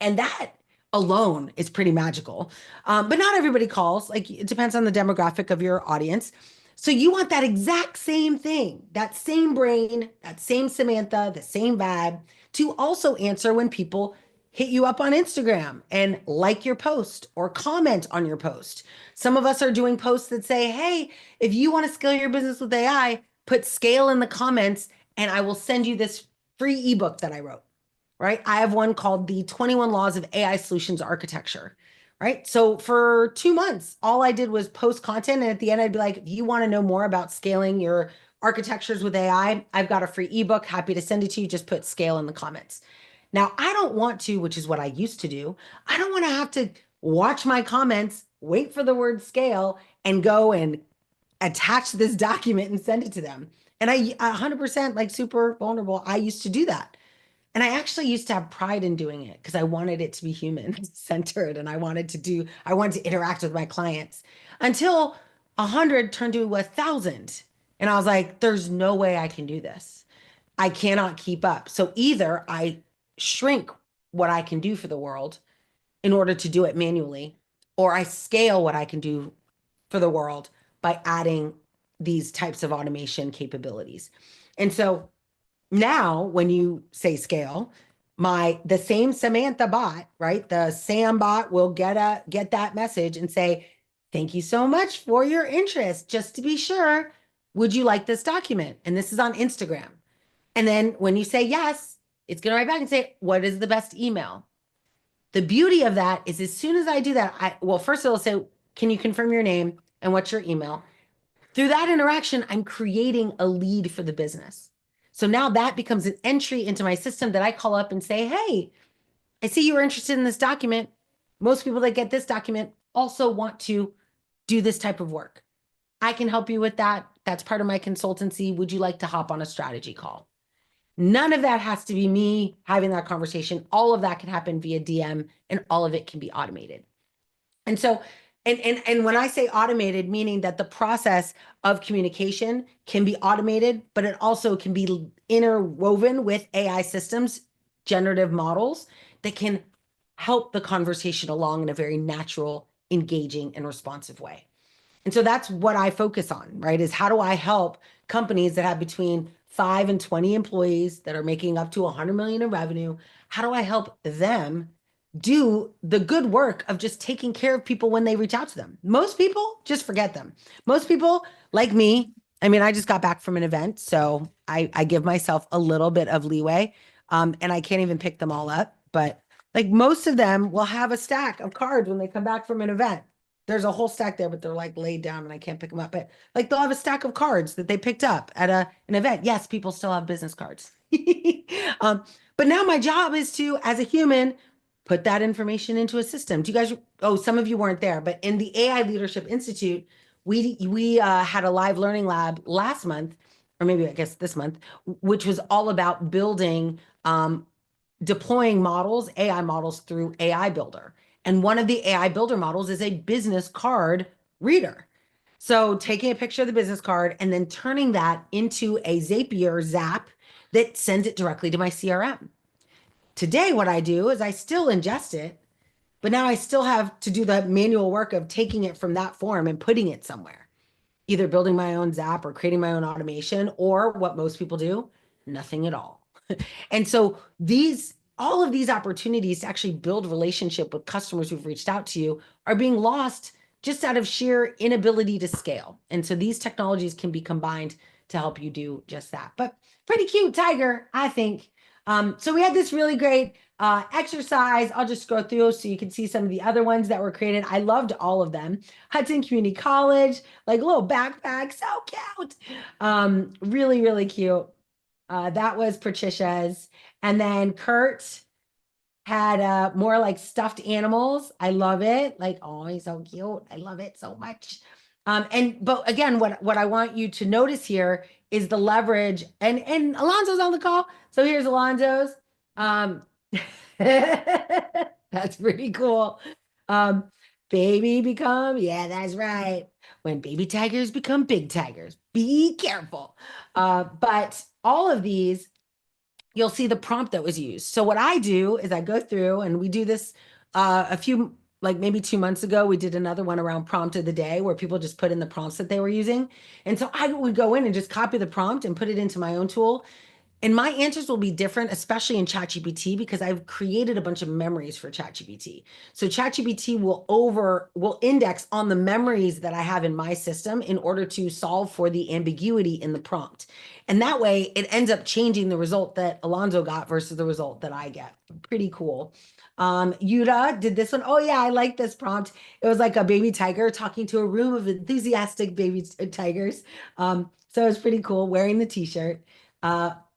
And that alone is pretty magical. But not everybody calls. Like it depends on the demographic of your audience. So you want that exact same thing, that same brain, that same Samantha, the same vibe to also answer when people hit you up on Instagram and like your post or comment on your post. Some of us are doing posts that say, hey, if you want to scale your business with AI, put scale in the comments and I will send you this free ebook that I wrote, right? I have one called the 21 Laws of AI Solutions Architecture, right? So for 2 months, all I did was post content. And at the end, I'd be like, if you want to know more about scaling your architectures with AI, I've got a free ebook. Happy to send it to you. Just put scale in the comments. Now, I don't want to, which is what I used to do, I don't want to have to watch my comments, wait for the word scale, and go and attach this document and send it to them. And I 100% like super vulnerable. I used to do that. And I actually used to have pride in doing it because I wanted it to be human centered and I wanted to interact with my clients until 100 turned to 1,000. And I was like, there's no way I can do this. I cannot keep up. So either I shrink what I can do for the world in order to do it manually, or I scale what I can do for the world by adding these types of automation capabilities. And so now when you say scale, the same Samantha bot, right? The Sam bot will get that message and say, thank you so much for your interest. Just to be sure, would you like this document? And this is on Instagram. And then when you say yes, it's going to write back and say, what is the best email? The beauty of that is as soon as I do that, first it'll say, can you confirm your name and what's your email? Through that interaction, I'm creating a lead for the business. So now that becomes an entry into my system that I call up and say, hey, I see you were interested in this document. Most people that get this document also want to do this type of work. I can help you with that. That's part of my consultancy. Would you like to hop on a strategy call? None of that has to be me having that conversation. All of that can happen via DM and all of it can be automated. And so, and when I say automated, meaning that the process of communication can be automated, but it also can be interwoven with AI systems, generative models that can help the conversation along in a very natural, engaging, and responsive way. And so that's what I focus on, right? Is how do I help companies that have between 5 and 20 employees that are making up to 100 million in revenue? How do I help them do the good work of just taking care of people when they reach out to them? Most people just forget them. Most people, like me, I mean, I just got back from an event, so I give myself a little bit of leeway, and I can't even pick them all up. But like most of them will have a stack of cards when they come back from an event. There's a whole stack there, but they're like laid down and I can't pick them up. But like they'll have a stack of cards that they picked up at an event. Yes, people still have business cards. But now my job is to, as a human, put that information into a system. Do you guys, some of you weren't there, but in the AI Leadership Institute, we had a live learning lab last month, or maybe I guess this month, which was all about building, deploying models, AI models through AI Builder. And one of the AI Builder models is a business card reader. So taking a picture of the business card and then turning that into a Zapier Zap that sends it directly to my CRM. Today, what I do is I still ingest it, but now I still have to do the manual work of taking it from that form and putting it somewhere, either building my own Zap or creating my own automation, or what most people do, nothing at all. And so all of these opportunities to actually build relationship with customers who've reached out to you are being lost just out of sheer inability to scale. And so these technologies can be combined to help you do just that. But pretty cute tiger, I think. So we had this really great Exercise, I'll just scroll through so you can see some of the other ones that were created. I loved all of them. Hudson Community College, like little backpack, so cute. Really, really cute. That was Patricia's. And then Kurt had more like stuffed animals. I love it. Like, oh, he's so cute. I love it so much. And but again, what I want you to notice here is the leverage. And Alonzo's on the call. So here's Alonzo's. Um, that's pretty cool. Um, baby become, yeah, that's right. When baby tigers become big tigers, be careful. But all of these you'll see the prompt that was used. So what I do is I go through and we do this a few, like maybe 2 months ago, we did another one around prompt of the day where people just put in the prompts that they were using. And so I would go in and just copy the prompt and put it into my own tool. And my answers will be different, especially in ChatGPT, because I've created a bunch of memories for ChatGPT. So ChatGPT will index on the memories that I have in my system in order to solve for the ambiguity in the prompt. And that way it ends up changing the result that Alonzo got versus the result that I get. Pretty cool. Yuta did this one. Oh yeah, I like this prompt. It was like a baby tiger talking to a room of enthusiastic baby tigers. So it's pretty cool wearing the t-shirt.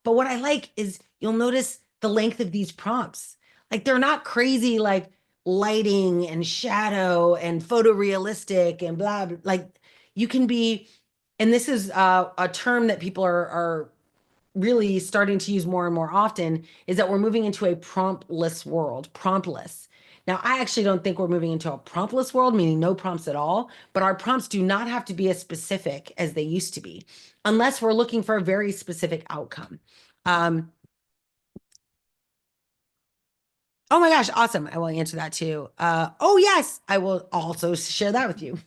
But what I like is you'll notice the length of these prompts. Like they're not crazy like lighting and shadow and photorealistic and blah, blah. Like you can be, and this is a term that people are really starting to use more and more often, is that we're moving into a promptless world, promptless. Now, I actually don't think we're moving into a promptless world, meaning no prompts at all, but our prompts do not have to be as specific as they used to be, unless we're looking for a very specific outcome. Um, Oh my gosh, awesome. I will answer that too. Oh yes, I will also share that with you.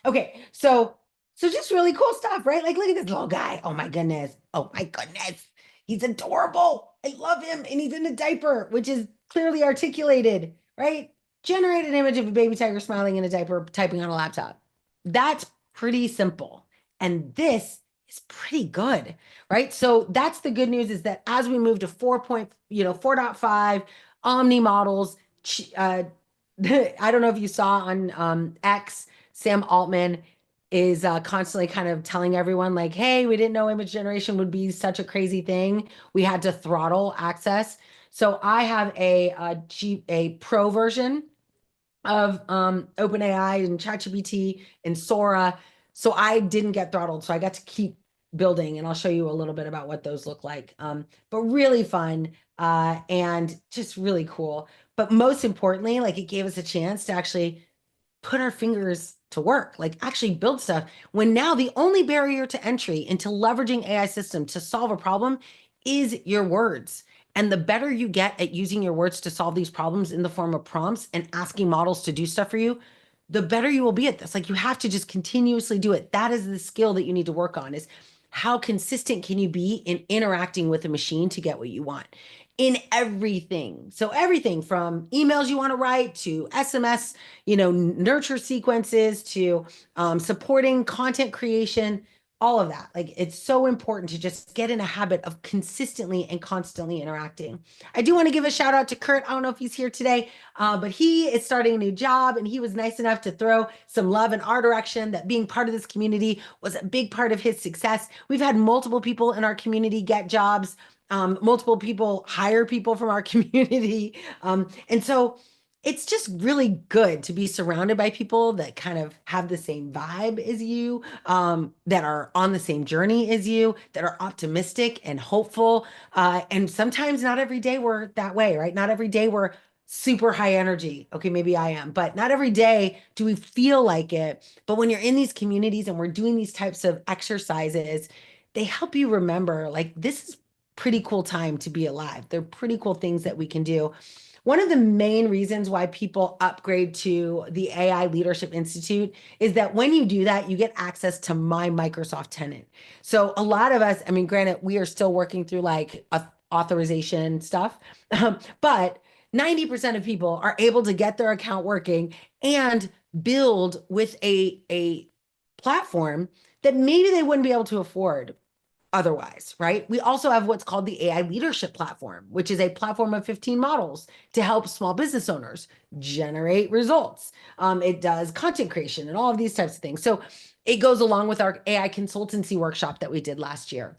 Okay, so just really cool stuff, right? Like look at this little guy. Oh my goodness. Oh my goodness. He's adorable. I love him. And he's in a diaper, which is clearly articulated, right? Generate an image of a baby tiger smiling in a diaper, typing on a laptop. That's pretty simple. And this is pretty good, right? So that's the good news is that as we move to 4.5 Omni models, I don't know if you saw on X, Sam Altman is constantly kind of telling everyone like, hey, we didn't know image generation would be such a crazy thing. We had to throttle access. So I have a pro version of OpenAI and ChatGPT and Sora. So I didn't get throttled. So I got to keep building, and I'll show you a little bit about what those look like. But really fun and just really cool. But most importantly, like it gave us a chance to actually put our fingers to work, like actually build stuff. When now the only barrier to entry into leveraging AI system to solve a problem is your words. And the better you get at using your words to solve these problems in the form of prompts and asking models to do stuff for you, the better you will be at this. Like you have to just continuously do it. That is the skill that you need to work on is how consistent can you be in interacting with a machine to get what you want in everything. So everything from emails you want to write to SMS, nurture sequences to supporting content creation, all of that. Like it's so important to just get in a habit of consistently and constantly interacting. I do want to give a shout out to Kurt. I don't know if he's here today, but he is starting a new job and he was nice enough to throw some love in our direction that being part of this community was a big part of his success. We've had multiple people in our community get jobs. Multiple people hire people from our community. And so it's just really good to be surrounded by people that kind of have the same vibe as you, that are on the same journey as you, that are optimistic and hopeful. And sometimes not every day we're that way, right? Not every day we're super high energy. Okay, maybe I am, but not every day do we feel like it. But when you're in these communities and we're doing these types of exercises, they help you remember like this is pretty cool time to be alive. They're pretty cool things that we can do. One of the main reasons why people upgrade to the AI Leadership Institute is that when you do that, you get access to my Microsoft tenant. So a lot of us, I mean, granted, we are still working through like authorization stuff, but 90% of people are able to get their account working and build with a platform that maybe they wouldn't be able to afford otherwise, right? We also have what's called the AI leadership platform, which is a platform of 15 models to help small business owners generate results. It does content creation and all of these types of things. So it goes along with our AI consultancy workshop that we did last year.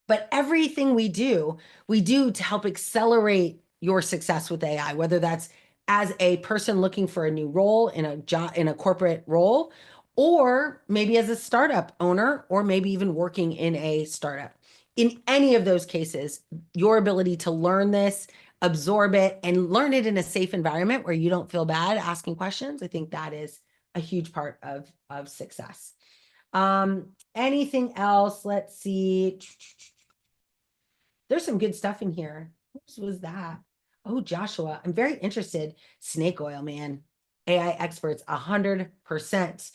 But everything we do to help accelerate your success with AI, whether that's as a person looking for a new role in a job, in a corporate role, or maybe as a startup owner, or maybe even working in a startup. In any of those cases, your ability to learn this, absorb it, and learn it in a safe environment where you don't feel bad asking questions, I think that is a huge part of success. Anything else? Let's see. There's some good stuff in here. What was that? Oh, Joshua, I'm very interested. Snake oil, man. AI experts, 100%.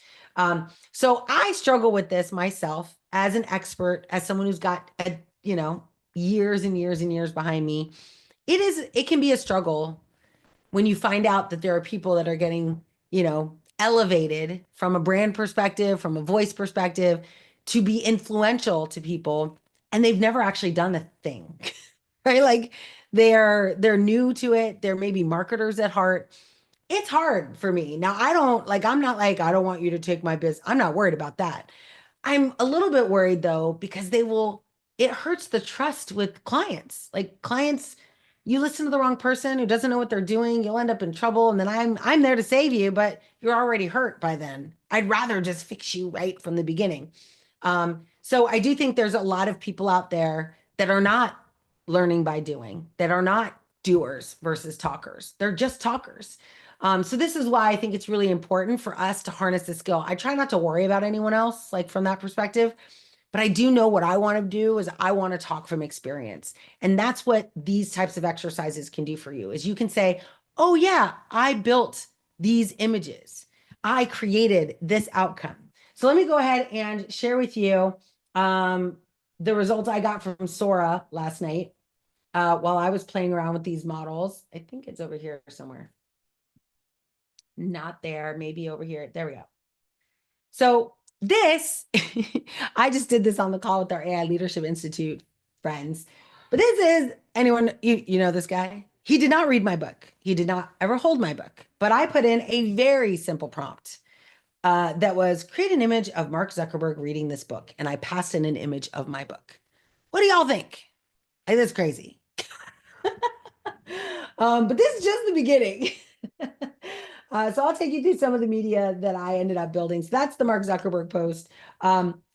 So I struggle with this myself as an expert, as someone who's got years and years and years behind me. It can be a struggle when you find out that there are people that are getting, elevated from a brand perspective, from a voice perspective, to be influential to people, and they've never actually done a thing, right? Like they're new to it. They're maybe marketers at heart. It's hard for me. Now, I'm not like, I don't want you to take my business. I'm not worried about that. I'm a little bit worried though, because it hurts the trust with clients. Like clients, you listen to the wrong person who doesn't know what they're doing, you'll end up in trouble. And then I'm there to save you, but you're already hurt by then. I'd rather just fix you right from the beginning. So I do think there's a lot of people out there that are not learning by doing, that are not doers versus talkers. They're just talkers. So this is why I think it's really important for us to harness the skill. I try not to worry about anyone else, like from that perspective, but I do know what I want to do is I want to talk from experience. And that's what these types of exercises can do for you is you can say, oh yeah, I built these images. I created this outcome. So let me go ahead and share with you the results I got from Sora last night while I was playing around with these models. I think it's over here somewhere. Not there, maybe over here. There we go. So this, I just did this on the call with our AI Leadership Institute friends. But this is anyone, you know this guy? He did not read my book. He did not ever hold my book. But I put in a very simple prompt that was create an image of Mark Zuckerberg reading this book. And I passed in an image of my book. What do y'all think? Like, that's crazy. But this is just the beginning. So I'll take you through some of the media that I ended up building. So that's the Mark Zuckerberg post.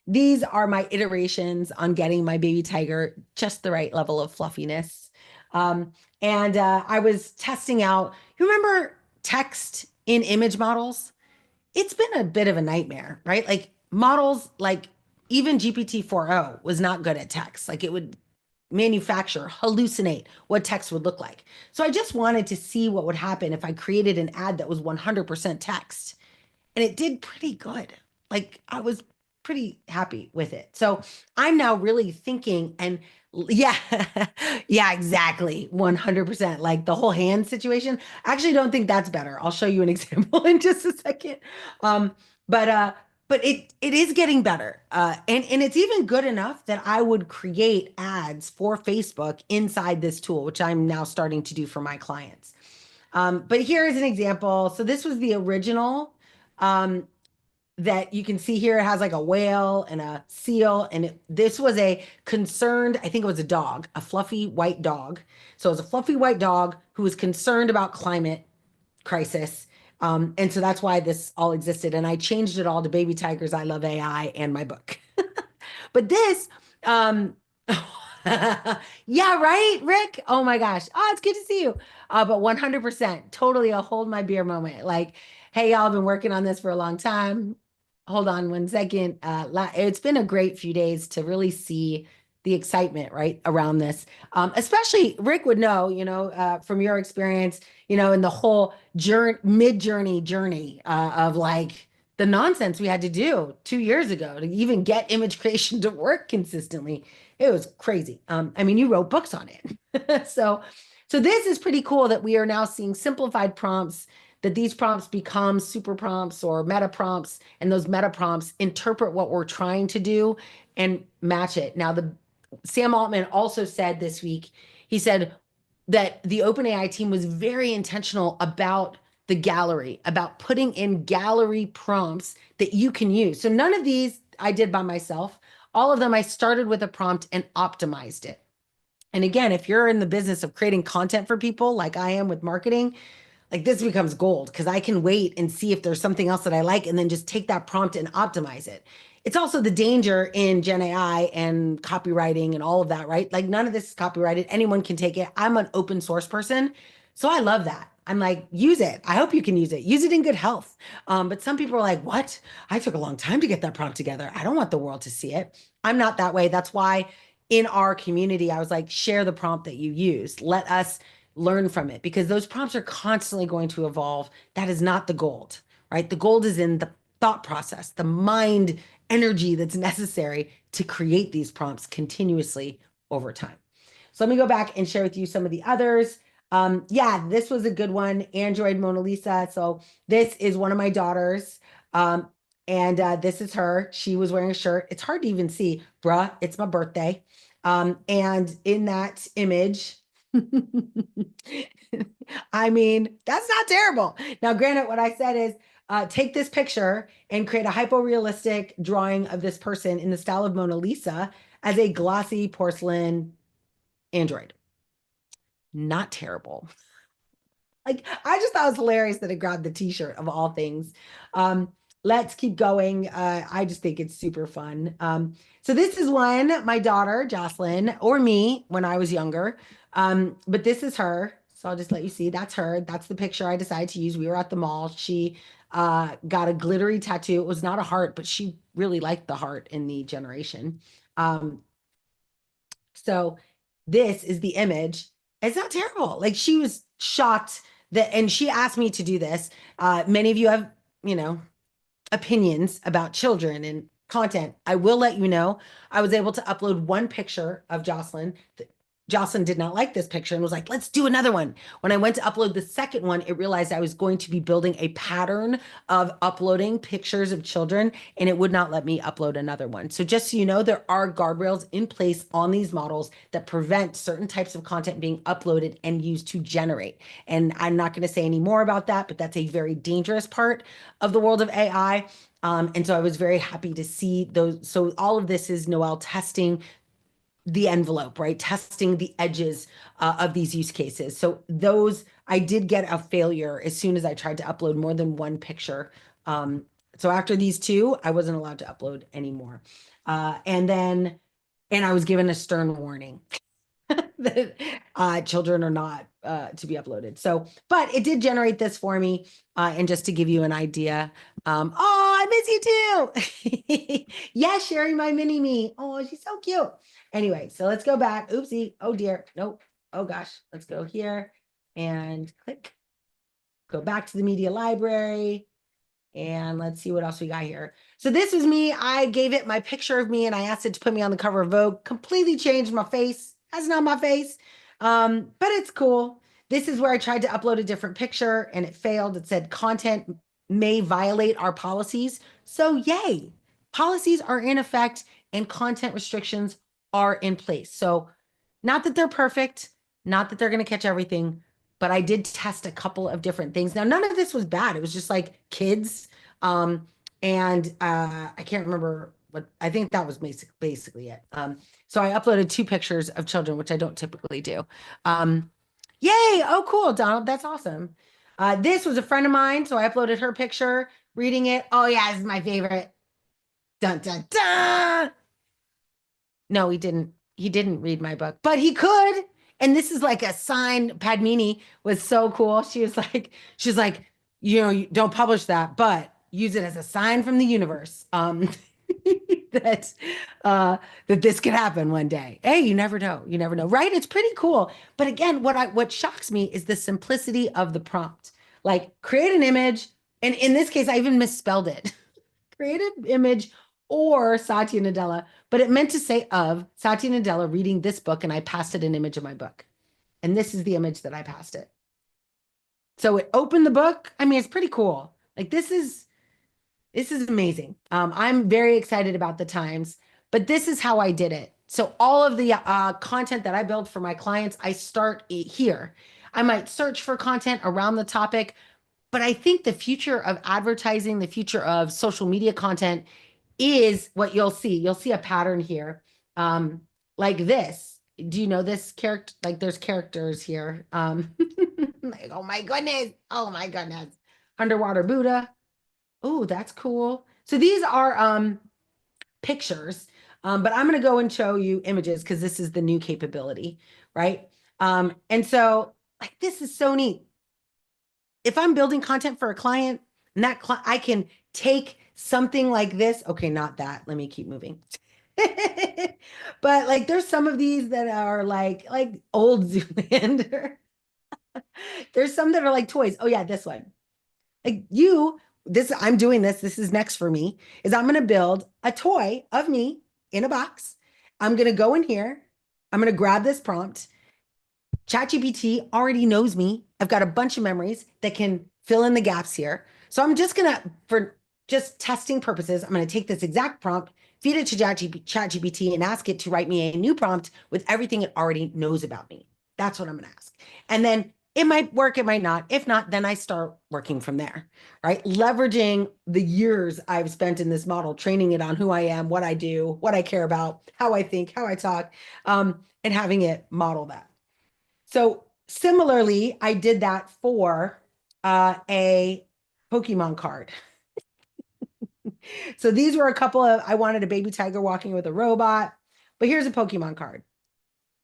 These are my iterations on getting my baby tiger just the right level of fluffiness. And I was testing out, you remember text in image models? It's been a bit of a nightmare, right? Like models, like even GPT-4o was not good at text. Like it would manufacture, hallucinate what text would look like. So I just wanted to see what would happen if I created an ad that was 100% text. And it did pretty good. Like I was pretty happy with it. So I'm now really thinking and yeah, yeah, exactly. 100%. Like the whole hand situation. I actually don't think that's better. I'll show you an example in just a second. Um, but it is getting better. And it's even good enough that I would create ads for Facebook inside this tool, which I'm now starting to do for my clients. But here is an example. So this was the original that you can see here. It has like a whale and a seal. And this was a concerned, I think it was a dog, a fluffy white dog. So it was a fluffy white dog who was concerned about climate crisis. And so that's why this all existed. And I changed it all to Baby Tigers, I Love AI and my book. But this, yeah, right, Rick? Oh my gosh. Oh, it's good to see you. But 100%, totally a hold my beer moment. Like, hey, y'all been working on this for a long time. Hold on one second. It's been a great few days to really see the excitement right around this. Especially Rick would know, from your experience, in the whole journey of like the nonsense we had to do 2 years ago to even get image creation to work consistently. It was crazy. I mean, you wrote books on it. So this is pretty cool that we are now seeing simplified prompts, that these prompts become super prompts or meta prompts, and those meta prompts interpret what we're trying to do and match it. Now, the Sam Altman also said this week, he said that the OpenAI team was very intentional about the gallery, about putting in gallery prompts that you can use. So none of these I did by myself. All of them, I started with a prompt and optimized it. And again, if you're in the business of creating content for people like I am with marketing, like this becomes gold because I can wait and see if there's something else that I like and then just take that prompt and optimize it. It's also the danger in Gen AI and copywriting and all of that, right? Like none of this is copyrighted. Anyone can take it. I'm an open source person. So I love that. I'm like, use it. I hope you can use it. Use it in good health. But some people are like, what? I took a long time to get that prompt together. I don't want the world to see it. I'm not that way. That's why in our community, I was like, share the prompt that you use. Let us learn from it because those prompts are constantly going to evolve. That is not the gold, right? The gold is in the thought process, the mind energy that's necessary to create these prompts continuously over time. So let me go back and share with you some of the others. Yeah, this was a good one. Android Mona Lisa. So this is one of my daughters. And this is her. She was wearing a shirt. It's hard to even see. Bruh, it's my birthday. And in that image, I mean, that's not terrible. Now, granted, what I said is take this picture and create a hypo-realistic drawing of this person in the style of Mona Lisa as a glossy porcelain android. Not terrible. Like, I just thought it was hilarious that it grabbed the t-shirt of all things. Let's keep going. I just think it's super fun. So this is one, my daughter, Jocelyn, or me when I was younger. But this is her. So I'll just let you see. That's her. That's the picture I decided to use. We were at the mall. She got a glittery tattoo. It was not a heart, but she really liked the heart in the generation. So this is the image. It's not terrible. Like she was shocked that, and she asked me to do this. Many of you have, you know, opinions about children and content. I will let you know, I was able to upload one picture of Jocelyn. Jocelyn did not like this picture and was like, let's do another one. When I went to upload the second one, it realized I was going to be building a pattern of uploading pictures of children, and it would not let me upload another one. So just so you know, there are guardrails in place on these models that prevent certain types of content being uploaded and used to generate. And I'm not going to say any more about that, but that's a very dangerous part of the world of AI. And so I was very happy to see those. So all of this is Noelle testing the envelope, right? Testing the edges of these use cases. So those, I did get a failure as soon as I tried to upload more than one picture. So after these two, I wasn't allowed to upload anymore. And I was given a stern warning that children are not to be uploaded. So, but it did generate this for me. And just to give you an idea, oh, I miss you too. Yes, sharing my mini me. Oh, she's so cute. Anyway, so let's go back. Oopsie. Oh dear. Nope. Oh gosh. Let's go here and click. Go back to the media library. And let's see what else we got here. So this was me. I gave it my picture of me and I asked it to put me on the cover of Vogue. Completely changed my face. That's not my face. But it's cool. This is where I tried to upload a different picture and it failed. It said content may violate our policies. So yay, policies are in effect and content restrictions are in place. So not that they're perfect, not that they're going to catch everything, but I did test a couple of different things. Now, none of this was bad. It was just like kids. And I can't remember what, I think that was basically it. So I uploaded two pictures of children, which I don't typically do. Yay. Oh, cool, Donald. That's awesome. This was a friend of mine. So I uploaded her picture, reading it. Oh, yeah, this is my favorite. Dun, dun, dun. No, he didn't. He didn't read my book, but he could. And this is like a sign. Padmini was so cool. She's like, you know, you don't publish that, but use it as a sign from the universe. That that this could happen one day. Hey, you never know. You never know, right? It's pretty cool. But again, what shocks me is the simplicity of the prompt. Like create an image, and in this case, I even misspelled it. Create an image or Satya Nadella, but it meant to say of Satya Nadella reading this book, and I passed it an image of my book. And this is the image that I passed it. So it opened the book. I mean, it's pretty cool. Like this is amazing. I'm very excited about the times. but this is how I did it. So all of the content that I build for my clients, I start here. I might search for content around the topic, but I think the future of advertising, the future of social media content is what you'll see. You'll see a pattern here, um, like this. Do you know this character? Like there's characters here. Like, oh my goodness. Oh my goodness. Underwater Buddha. Oh, that's cool. So these are pictures, but I'm going to go and show you images because this is the new capability, right? And so like this is so neat. If I'm building content for a client and I can take something like this. Okay, not that. Let me keep moving. But like there's some of these that are like old Zoolander. There's some that are like toys. Oh yeah, this one. Like I'm doing this. This is next for me. Is I'm gonna build a toy of me in a box. I'm gonna go in here. I'm gonna grab this prompt. ChatGPT already knows me. I've got a bunch of memories that can fill in the gaps here. So I'm just gonna, for just testing purposes, I'm gonna take this exact prompt, feed it to ChatGPT, and ask it to write me a new prompt with everything it already knows about me. That's what I'm gonna ask. And then it might work, it might not. If not, then I start working from there, right? Leveraging the years I've spent in this model, training it on who I am, what I do, what I care about, how I think, how I talk, and having it model that. So similarly, I did that for a Pokemon card. So these were a couple of, I wanted a baby tiger walking with a robot, but here's a Pokemon card.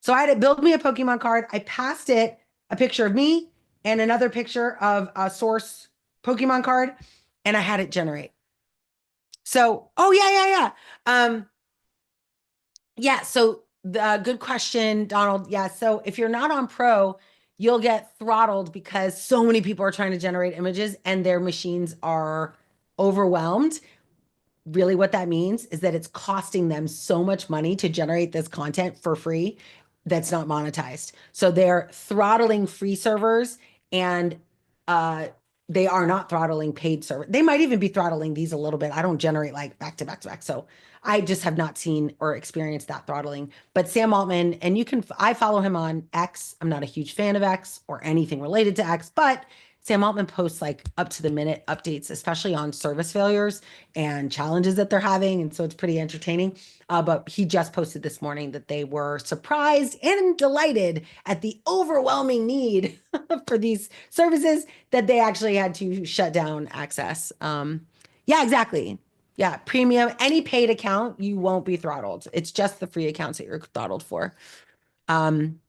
So I had it build me a Pokemon card. I passed it a picture of me and another picture of a source Pokemon card, and I had it generate. So, oh yeah. Yeah, so the good question, Donald. Yeah, so if you're not on Pro, you'll get throttled because so many people are trying to generate images and their machines are overwhelmed. Really, what that means is that it's costing them so much money to generate this content for free that's not monetized. So they're throttling free servers and uh they are not throttling paid servers. They might even be throttling these a little bit. I don't generate like back to back to back. So I just have not seen or experienced that throttling. But Sam Altman, and I follow him on X. I'm not a huge fan of X or anything related to X, but Sam Altman posts like up to the minute updates, especially on service failures and challenges that they're having. And so it's pretty entertaining. But he just posted this morning that they were surprised and delighted at the overwhelming need for these services that they actually had to shut down access. Yeah, exactly. Yeah, premium, any paid account, you won't be throttled. It's just the free accounts that you're throttled for. Um,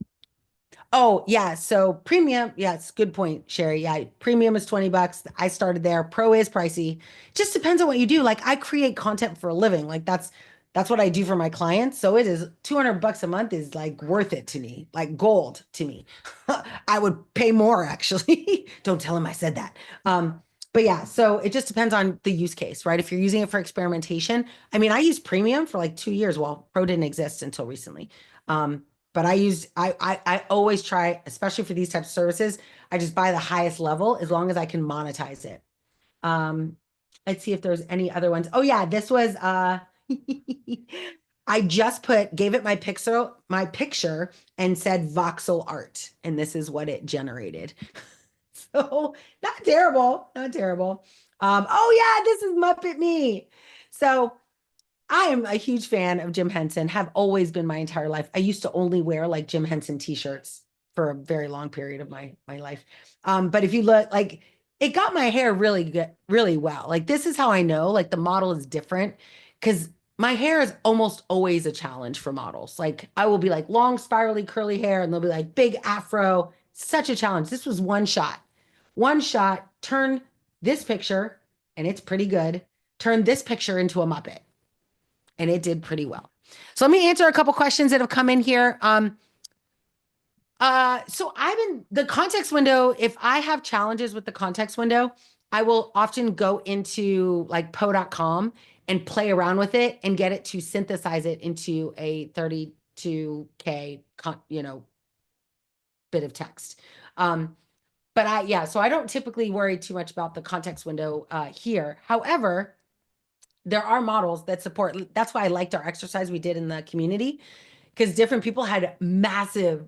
Oh, yeah. So premium, yes, good point, Sherry. Yeah, premium is 20 bucks. I started there. Pro is pricey. Just depends on what you do. Like I create content for a living. Like that's what I do for my clients. So it is 200 bucks a month is like worth it to me, like gold to me. I would pay more actually. Don't tell him I said that. But yeah, so it just depends on the use case, right? If you're using it for experimentation, I mean, I used premium for like 2 years. Well, pro didn't exist until recently. But I always try, especially for these types of services, I just buy the highest level as long as I can monetize it. Um, let's see if there's any other ones. Oh yeah, this was I just gave it my picture and said voxel art, and this is what it generated. So not terrible, not terrible. Oh yeah, this is Muppet Me. So I am a huge fan of Jim Henson, have always been my entire life. I used to only wear like Jim Henson t-shirts for a very long period of my life. But if you look, like it got my hair really good, really well. Like this is how I know like the model is different because my hair is almost always a challenge for models. Like I will be like long spirally curly hair and they'll be like big afro. Such a challenge. This was one shot, turn this picture, and it's pretty good. Turn this picture into a Muppet and it did pretty well. So let me answer a couple questions that have come in here. So I've been the context window. If I have challenges with the context window, I will often go into like po.com and play around with it and get it to synthesize it into a 32K, bit of text. So I don't typically worry too much about the context window here. However, there are models that support. That's why I liked our exercise we did in the community, because different people had massive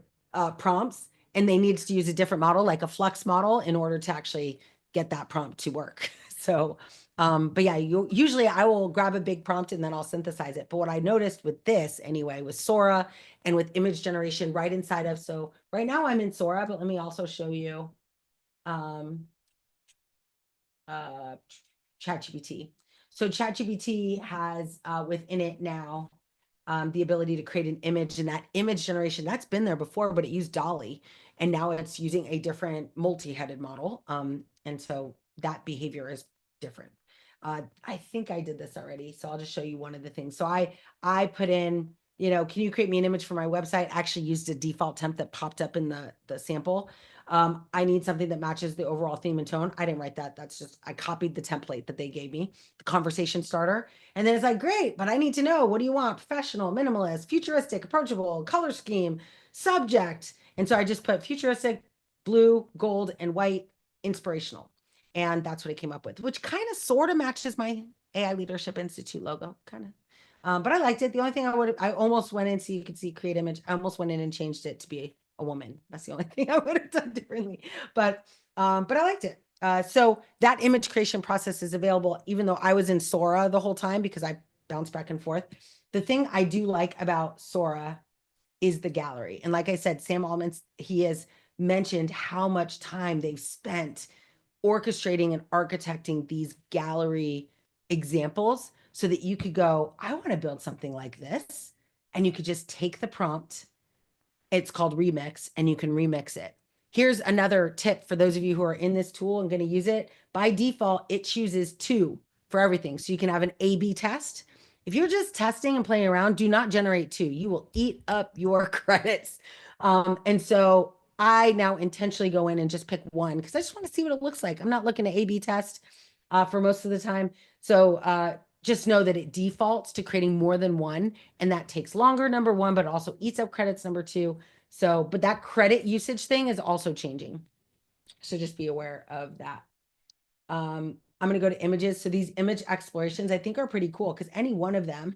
prompts and they needed to use a different model, like a flux model, in order to actually get that prompt to work. So, but yeah, usually I will grab a big prompt and then I'll synthesize it. But what I noticed with this anyway, with Sora and with image generation right inside of, so right now I'm in Sora, but let me also show you um, uh, ChatGPT. So ChatGPT has within it now the ability to create an image, and that image generation that's been there before, but it used Dolly, and now it's using a different multi-headed model, and so that behavior is different. I think I did this already, so I'll just show you one of the things. So I put in, can you create me an image for my website? I actually used a default temp that popped up in the sample. I need something that matches the overall theme and tone. I didn't write that. That's just, I copied the template that they gave me, the conversation starter. And then it's like, great, but I need to know, what do you want? Professional, minimalist, futuristic, approachable, color scheme, subject. And so I just put futuristic, blue, gold, and white, inspirational. And that's what I came up with, which kind of sort of matches my AI Leadership Institute logo, kind of. But I liked it. The only thing I almost went in, so you could see create image. I almost went in and changed it to be a woman. That's the only thing I would have done differently. But I liked it. So that image creation process is available, even though I was in Sora the whole time because I bounced back and forth. The thing I do like about Sora is the gallery. And like I said, Sam Altman, he has mentioned how much time they've spent orchestrating and architecting these gallery examples so that you could go, I want to build something like this. And you could just take the prompt, it's called Remix, and you can remix it. Here's another tip for those of you who are in this tool and going to use it. By default, it chooses two for everything. So you can have an A/B test. If you're just testing and playing around, do not generate two. You will eat up your credits. And so I now intentionally go in and just pick one because I just want to see what it looks like. I'm not looking to A/B test for most of the time. So just know that it defaults to creating more than one, and that takes longer, number one, but it also eats up credits, number two. So, but that credit usage thing is also changing. So just be aware of that. I'm going to go to images. So these image explorations, I think, are pretty cool because any one of them,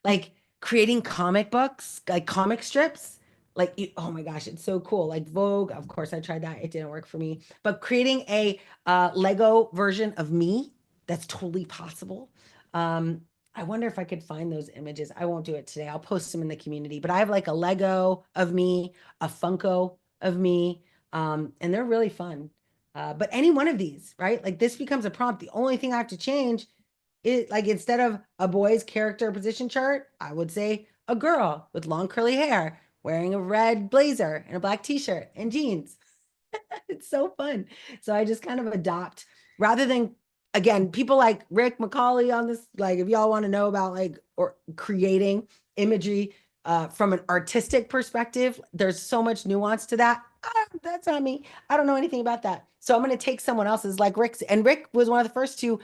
like creating comic books, like comic strips, like, oh my gosh, it's so cool. Like Vogue, of course, I tried that. It didn't work for me. But creating a Lego version of me, that's totally possible. Um, I wonder if I could find those images. I won't do it today. I'll post them in the community. But I have like a Lego of me, a Funko of me, and they're really fun. But any one of these, right? Like this becomes a prompt. The only thing I have to change is, like, instead of a boy's character position chart, I would say a girl with long curly hair wearing a red blazer and a black t-shirt and jeans. It's so fun. So I just kind of adopt rather than, again, people like Rick McCauley on this, like if y'all want to know about like or creating imagery from an artistic perspective, there's so much nuance to that. That's not me. I don't know anything about that. So I'm going to take someone else's, like Rick's, and Rick was one of the first to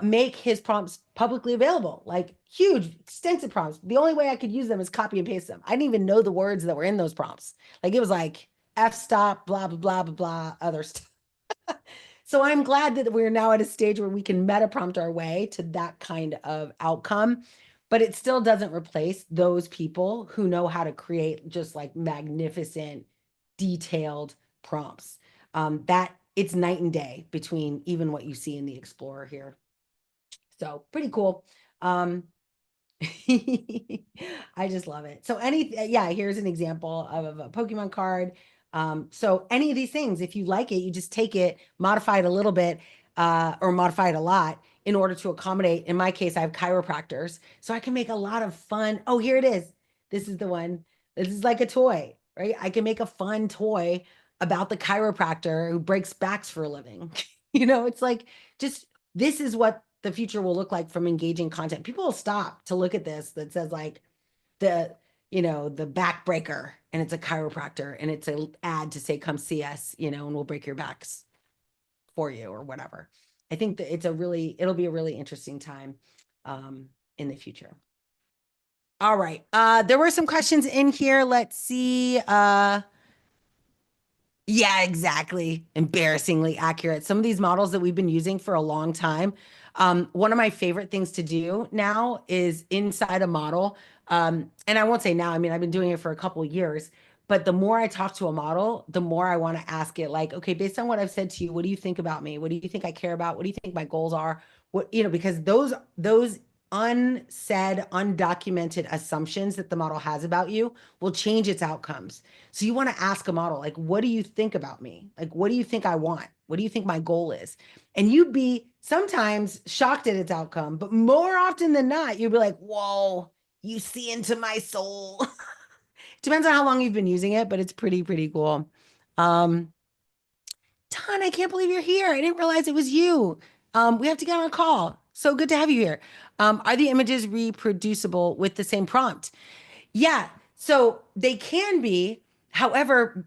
make his prompts publicly available, like huge, extensive prompts. The only way I could use them is copy and paste them. I didn't even know the words that were in those prompts. Like it was like f-stop, blah, blah, blah, blah, blah, other stuff. So I'm glad that we're now at a stage where we can meta prompt our way to that kind of outcome, but it still doesn't replace those people who know how to create just like magnificent, detailed prompts. That it's night and day between even what you see in the Explorer here. So pretty cool. I just love it. So yeah, here's an example of a Pokemon card. So any of these things, if you like it, you just take it, modify it a little bit, or modify it a lot in order to accommodate. In my case, I have chiropractors, so I can make a lot of fun. Oh, here it is. This is the one. This is like a toy, right? I can make a fun toy about the chiropractor who breaks backs for a living. It's like just this is what the future will look like from engaging content. People will stop to look at this that says like the, the backbreaker, and it's a chiropractor and it's an ad to say, come see us, and we'll break your backs for you or whatever. I think that it'll be a really interesting time in the future. All right. There were some questions in here. Let's see. Yeah, exactly. Embarrassingly accurate. Some of these models that we've been using for a long time. One of my favorite things to do now is inside a model. And I won't say now, I mean, I've been doing it for a couple of years, but the more I talk to a model, the more I want to ask it, like, okay, based on what I've said to you, what do you think about me? What do you think I care about? What do you think my goals are? Because those unsaid, undocumented assumptions that the model has about you will change its outcomes. So you want to ask a model, like, what do you think about me? Like, what do you think I want? What do you think my goal is? And you'd be sometimes shocked at its outcome, but more often than not, you'd be like, whoa, you see into my soul. Depends on how long you've been using it, but it's pretty cool. Um, Ton, I can't believe you're here. I didn't realize it was you. We have to get on a call. So good to have you here. Are the images reproducible with the same prompt? Yeah, so they can be. However,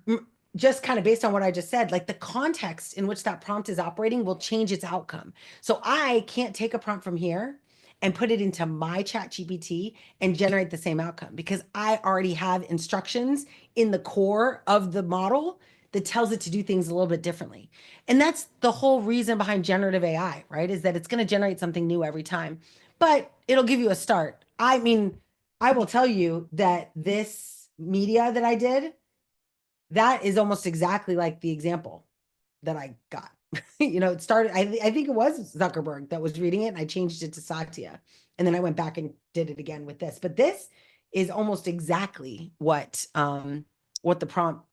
just kind of based on what I just said, like the context in which that prompt is operating will change its outcome. So I can't take a prompt from here and put it into my chat GPT and generate the same outcome because I already have instructions in the core of the model that tells it to do things a little bit differently. And that's the whole reason behind generative AI, right? Is that it's going to generate something new every time, but it'll give you a start. I mean, I will tell you that this media that I did, that is almost exactly like the example that I got. It started, I think it was Zuckerberg that was reading it, and I changed it to Satya. And then I went back and did it again with this. But this is almost exactly what the prompt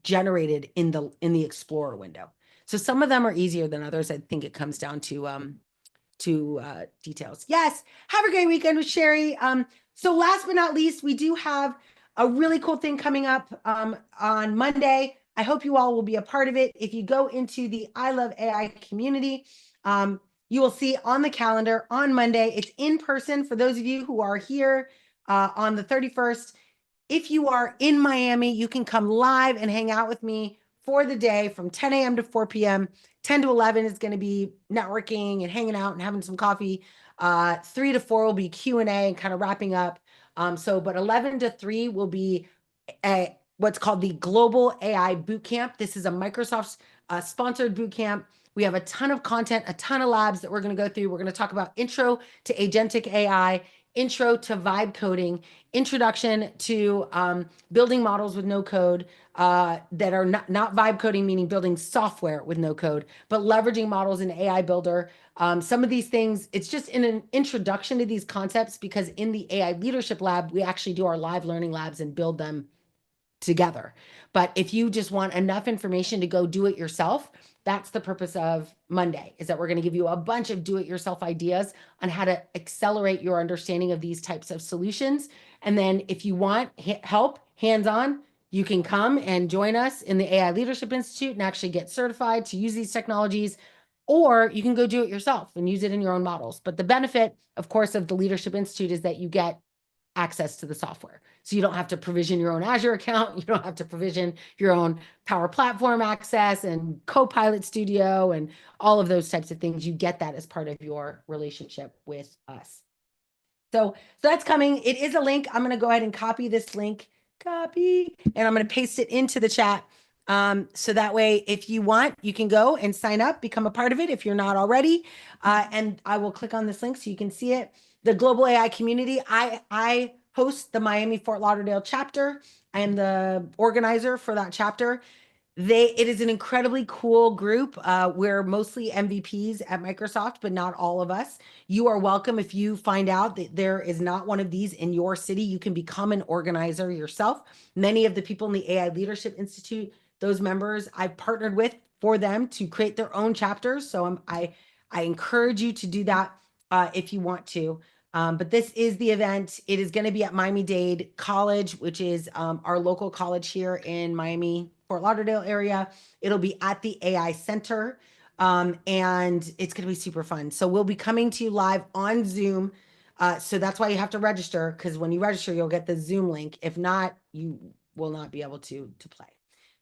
generated in the Explorer window. So some of them are easier than others. I think it comes down to details. Yes. Have a great weekend with Sherry. So last but not least, we do have a really cool thing coming up on Monday. I hope you all will be a part of it. If you go into the I Love AI community, you will see on the calendar on Monday, it's in person for those of you who are here on the 31st. If you are in Miami, you can come live and hang out with me for the day from 10 a.m. to 4 p.m. 10 to 11 is going to be networking and hanging out and having some coffee. 3 to 4 will be Q&A and kind of wrapping up. But 11 to 3 will be what's called the Global AI Bootcamp. This is a Microsoft sponsored bootcamp. We have a ton of content, a ton of labs that we're going to go through. We're going to talk about intro to agentic AI, intro to vibe coding, introduction to building models with no code that are not vibe coding, meaning building software with no code, but leveraging models in AI Builder. Some of these things, it's just in an introduction to these concepts because in the AI Leadership Lab, we actually do our live learning labs and build them together. But if you just want enough information to go do it yourself, that's the purpose of Monday, is that we're going to give you a bunch of do-it-yourself ideas on how to accelerate your understanding of these types of solutions. And then if you want help hands-on, you can come and join us in the AI Leadership Institute and actually get certified to use these technologies, or you can go do it yourself and use it in your own models. But the benefit, of course, of the Leadership Institute is that you get access to the software. So you don't have to provision your own Azure account. You don't have to provision your own Power Platform access and Copilot Studio and all of those types of things. You get that as part of your relationship with us. So that's coming. It is a link. I'm going to go ahead and copy this link, and I'm going to paste it into the chat. So that way, if you want, you can go and sign up, become a part of it if you're not already. And I will click on this link so you can see it. The Global AI Community, I host the Miami Fort Lauderdale chapter. I am the organizer for that chapter. It is an incredibly cool group. We're mostly MVPs at Microsoft, but not all of us. You are welcome. If you find out that there is not one of these in your city, you can become an organizer yourself. Many of the people in the AI Leadership Institute, those members I've partnered with for them to create their own chapters. So I encourage you to do that if you want to. But this is the event. It is going to be at Miami-Dade College, which is our local college here in Miami, Fort Lauderdale area. It'll be at the AI Center, and it's going to be super fun. So we'll be coming to you live on Zoom. So that's why you have to register, because when you register, you'll get the Zoom link. If not, you will not be able to play.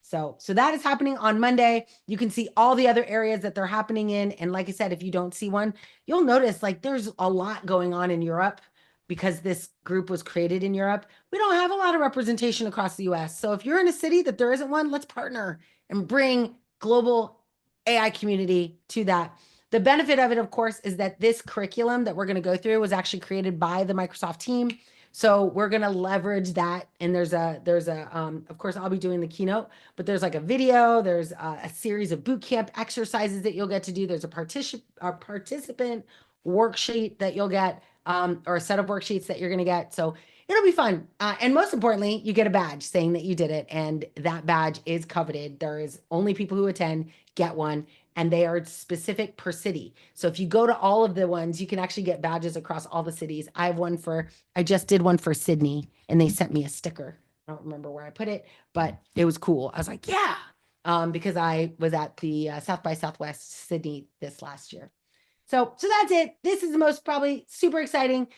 So that is happening on Monday. You can see all the other areas that they're happening in. And like I said, if you don't see one, you'll notice like there's a lot going on in Europe. because this group was created in Europe, we don't have a lot of representation across the US. So if you're in a city that there isn't one, let's partner and bring global AI community to that. The benefit of it, of course, is that this curriculum that we're going to go through was actually created by the Microsoft team. So we're going to leverage that. And of course, I'll be doing the keynote, but there's like a video, there's a series of boot camp exercises that you'll get to do. There's a participant worksheet that you'll get, or a set of worksheets that you're going to get. So it'll be fun. And most importantly, you get a badge saying that you did it. And that badge is coveted. There is only people who attend get one, and they are specific per city. So if you go to all of the ones, you can actually get badges across all the cities. I just did one for Sydney, and they sent me a sticker. I don't remember where I put it, but it was cool. I was like, yeah, because I was at the South by Southwest Sydney this last year. So that's it. This is the most probably super exciting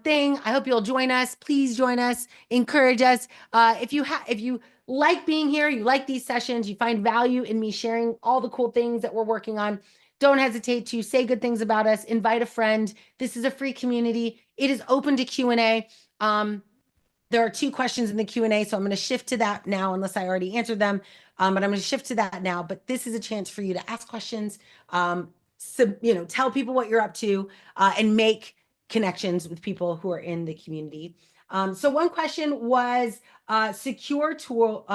thing. I hope you'll join us. Please join us. Encourage us. If you like being here, you like these sessions, you find value in me sharing all the cool things that we're working on, don't hesitate to say good things about us. Invite a friend. This is a free community. It is open to Q&A. There are 2 questions in the Q&A, so I'm going to shift to that now, unless I already answered them. But I'm going to shift to that now. But this is a chance for you to ask questions. Tell people what you're up to, and make connections with people who are in the community. So one question was a secure tool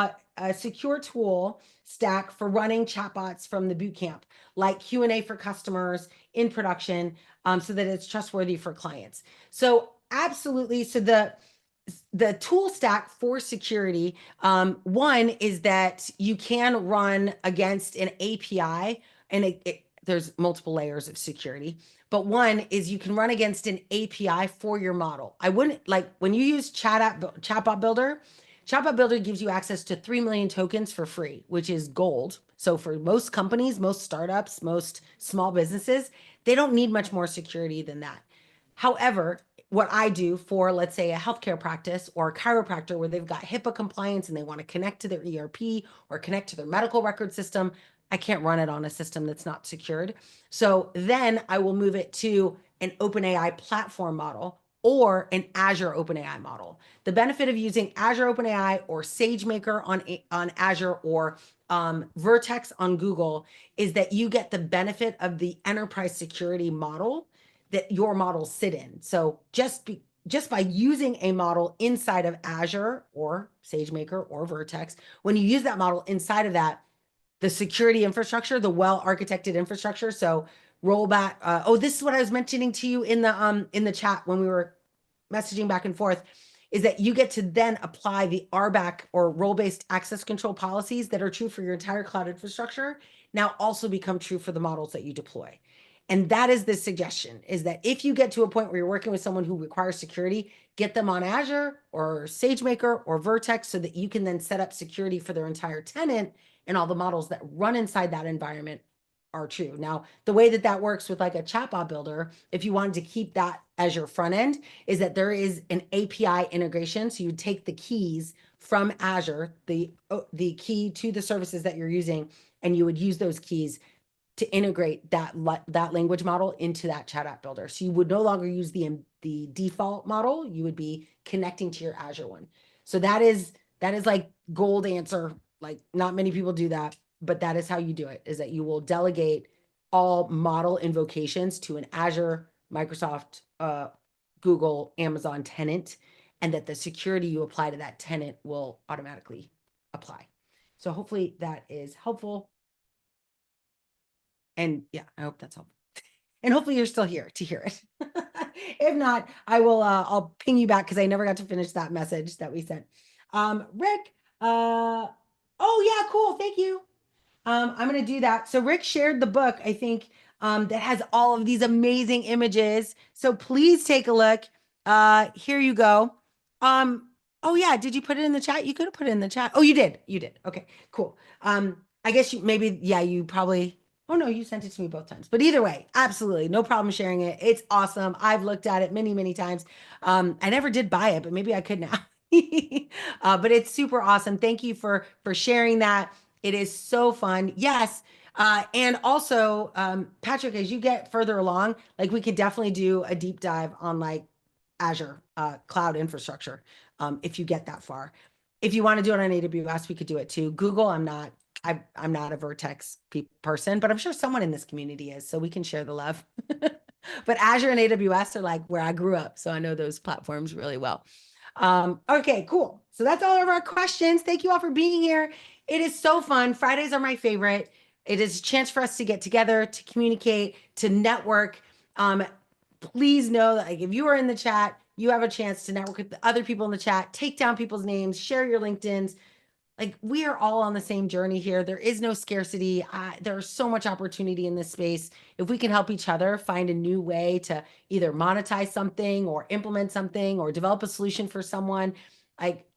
stack for running chatbots from the bootcamp, like Q&A for customers in production, so that it's trustworthy for clients. So absolutely. So the tool stack for security, one is that you can run against an API, and there's multiple layers of security, but one is you can run against an API for your model. I wouldn't, like, when you use Chatbot Builder gives you access to 3 million tokens for free, which is gold. So for most companies, most startups, most small businesses, they don't need much more security than that. However, what I do for, let's say, a healthcare practice or a chiropractor where they've got HIPAA compliance and they want to connect to their ERP or connect to their medical record system, I can't run it on a system that's not secured. So then I will move it to an OpenAI platform model or an Azure OpenAI model. The benefit of using Azure OpenAI or SageMaker on Azure, or Vertex on Google, is that you get the benefit of the enterprise security model that your models sit in. So just by using a model inside of Azure or SageMaker or Vertex, when you use that model inside of that, the security infrastructure, the well-architected infrastructure. So rollback. This is what I was mentioning to you in the chat when we were messaging back and forth, is that you get to then apply the RBAC or role-based access control policies that are true for your entire cloud infrastructure, now also become true for the models that you deploy. And that is the suggestion, is that if you get to a point where you're working with someone who requires security, get them on Azure or SageMaker or Vertex so that you can then set up security for their entire tenant, and all the models that run inside that environment are true. Now, the way that works with like a chatbot builder, if you wanted to keep that as your front end, is that there is an API integration. So you take the keys from Azure, the key to the services that you're using, and you would use those keys to integrate that language model into that chat app builder. So you would no longer use the default model. You would be connecting to your Azure one. So that is like gold answer. Like, not many people do that, but that is how you do it, is that you will delegate all model invocations to an Azure, Microsoft, Google, Amazon tenant, and that the security you apply to that tenant will automatically apply. So hopefully that is helpful. And yeah, I hope that's helpful. And hopefully you're still here to hear it. If not, I'll ping you back because I never got to finish that message that we sent. Rick, oh yeah, cool. Thank you. I'm going to do that. So Rick shared the book, I think, that has all of these amazing images. So please take a look. Here you go. Oh yeah, did you put it in the chat? You could have put it in the chat. Oh, you did. You did. Okay, cool. I guess you probably, oh no, you sent it to me both times. But either way, absolutely no problem sharing it. It's awesome. I've looked at it many, many times. I never did buy it, but maybe I could now. But it's super awesome. Thank you for sharing that. It is so fun. Yes. And also, Patrick, as you get further along, like, we could definitely do a deep dive on like Azure cloud infrastructure, if you get that far. If you want to do it on AWS, we could do it too. Google, I'm not a Vertex person, but I'm sure someone in this community is, so we can share the love. But Azure and AWS are like where I grew up, so I know those platforms really well. Okay, cool. So that's all of our questions. Thank you all for being here. It is so fun. Fridays are my favorite. It is a chance for us to get together, to communicate, to network. Please know that, like, if you are in the chat, you have a chance to network with the other people in the chat, take down people's names, share your LinkedIn's. Like, we are all on the same journey here. There is no scarcity. There's so much opportunity in this space. If we can help each other find a new way to either monetize something or implement something or develop a solution for someone,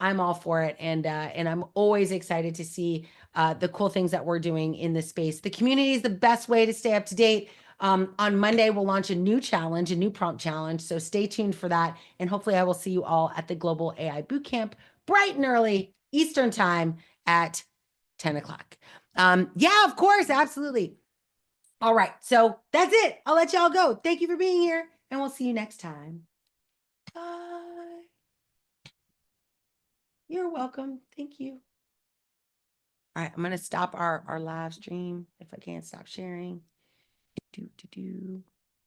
I'm all for it. And I'm always excited to see the cool things that we're doing in this space. The community is the best way to stay up to date. On Monday, we'll launch a new challenge, a new prompt challenge. So stay tuned for that. And hopefully I will see you all at the Global AI Bootcamp bright and early Eastern time at 10 o'clock. Yeah, of course. Absolutely. All right. So that's it. I'll let y'all go. Thank you for being here, and we'll see you next time. Bye. You're welcome. Thank you. All right. I'm going to stop our live stream if I can't stop sharing. Do.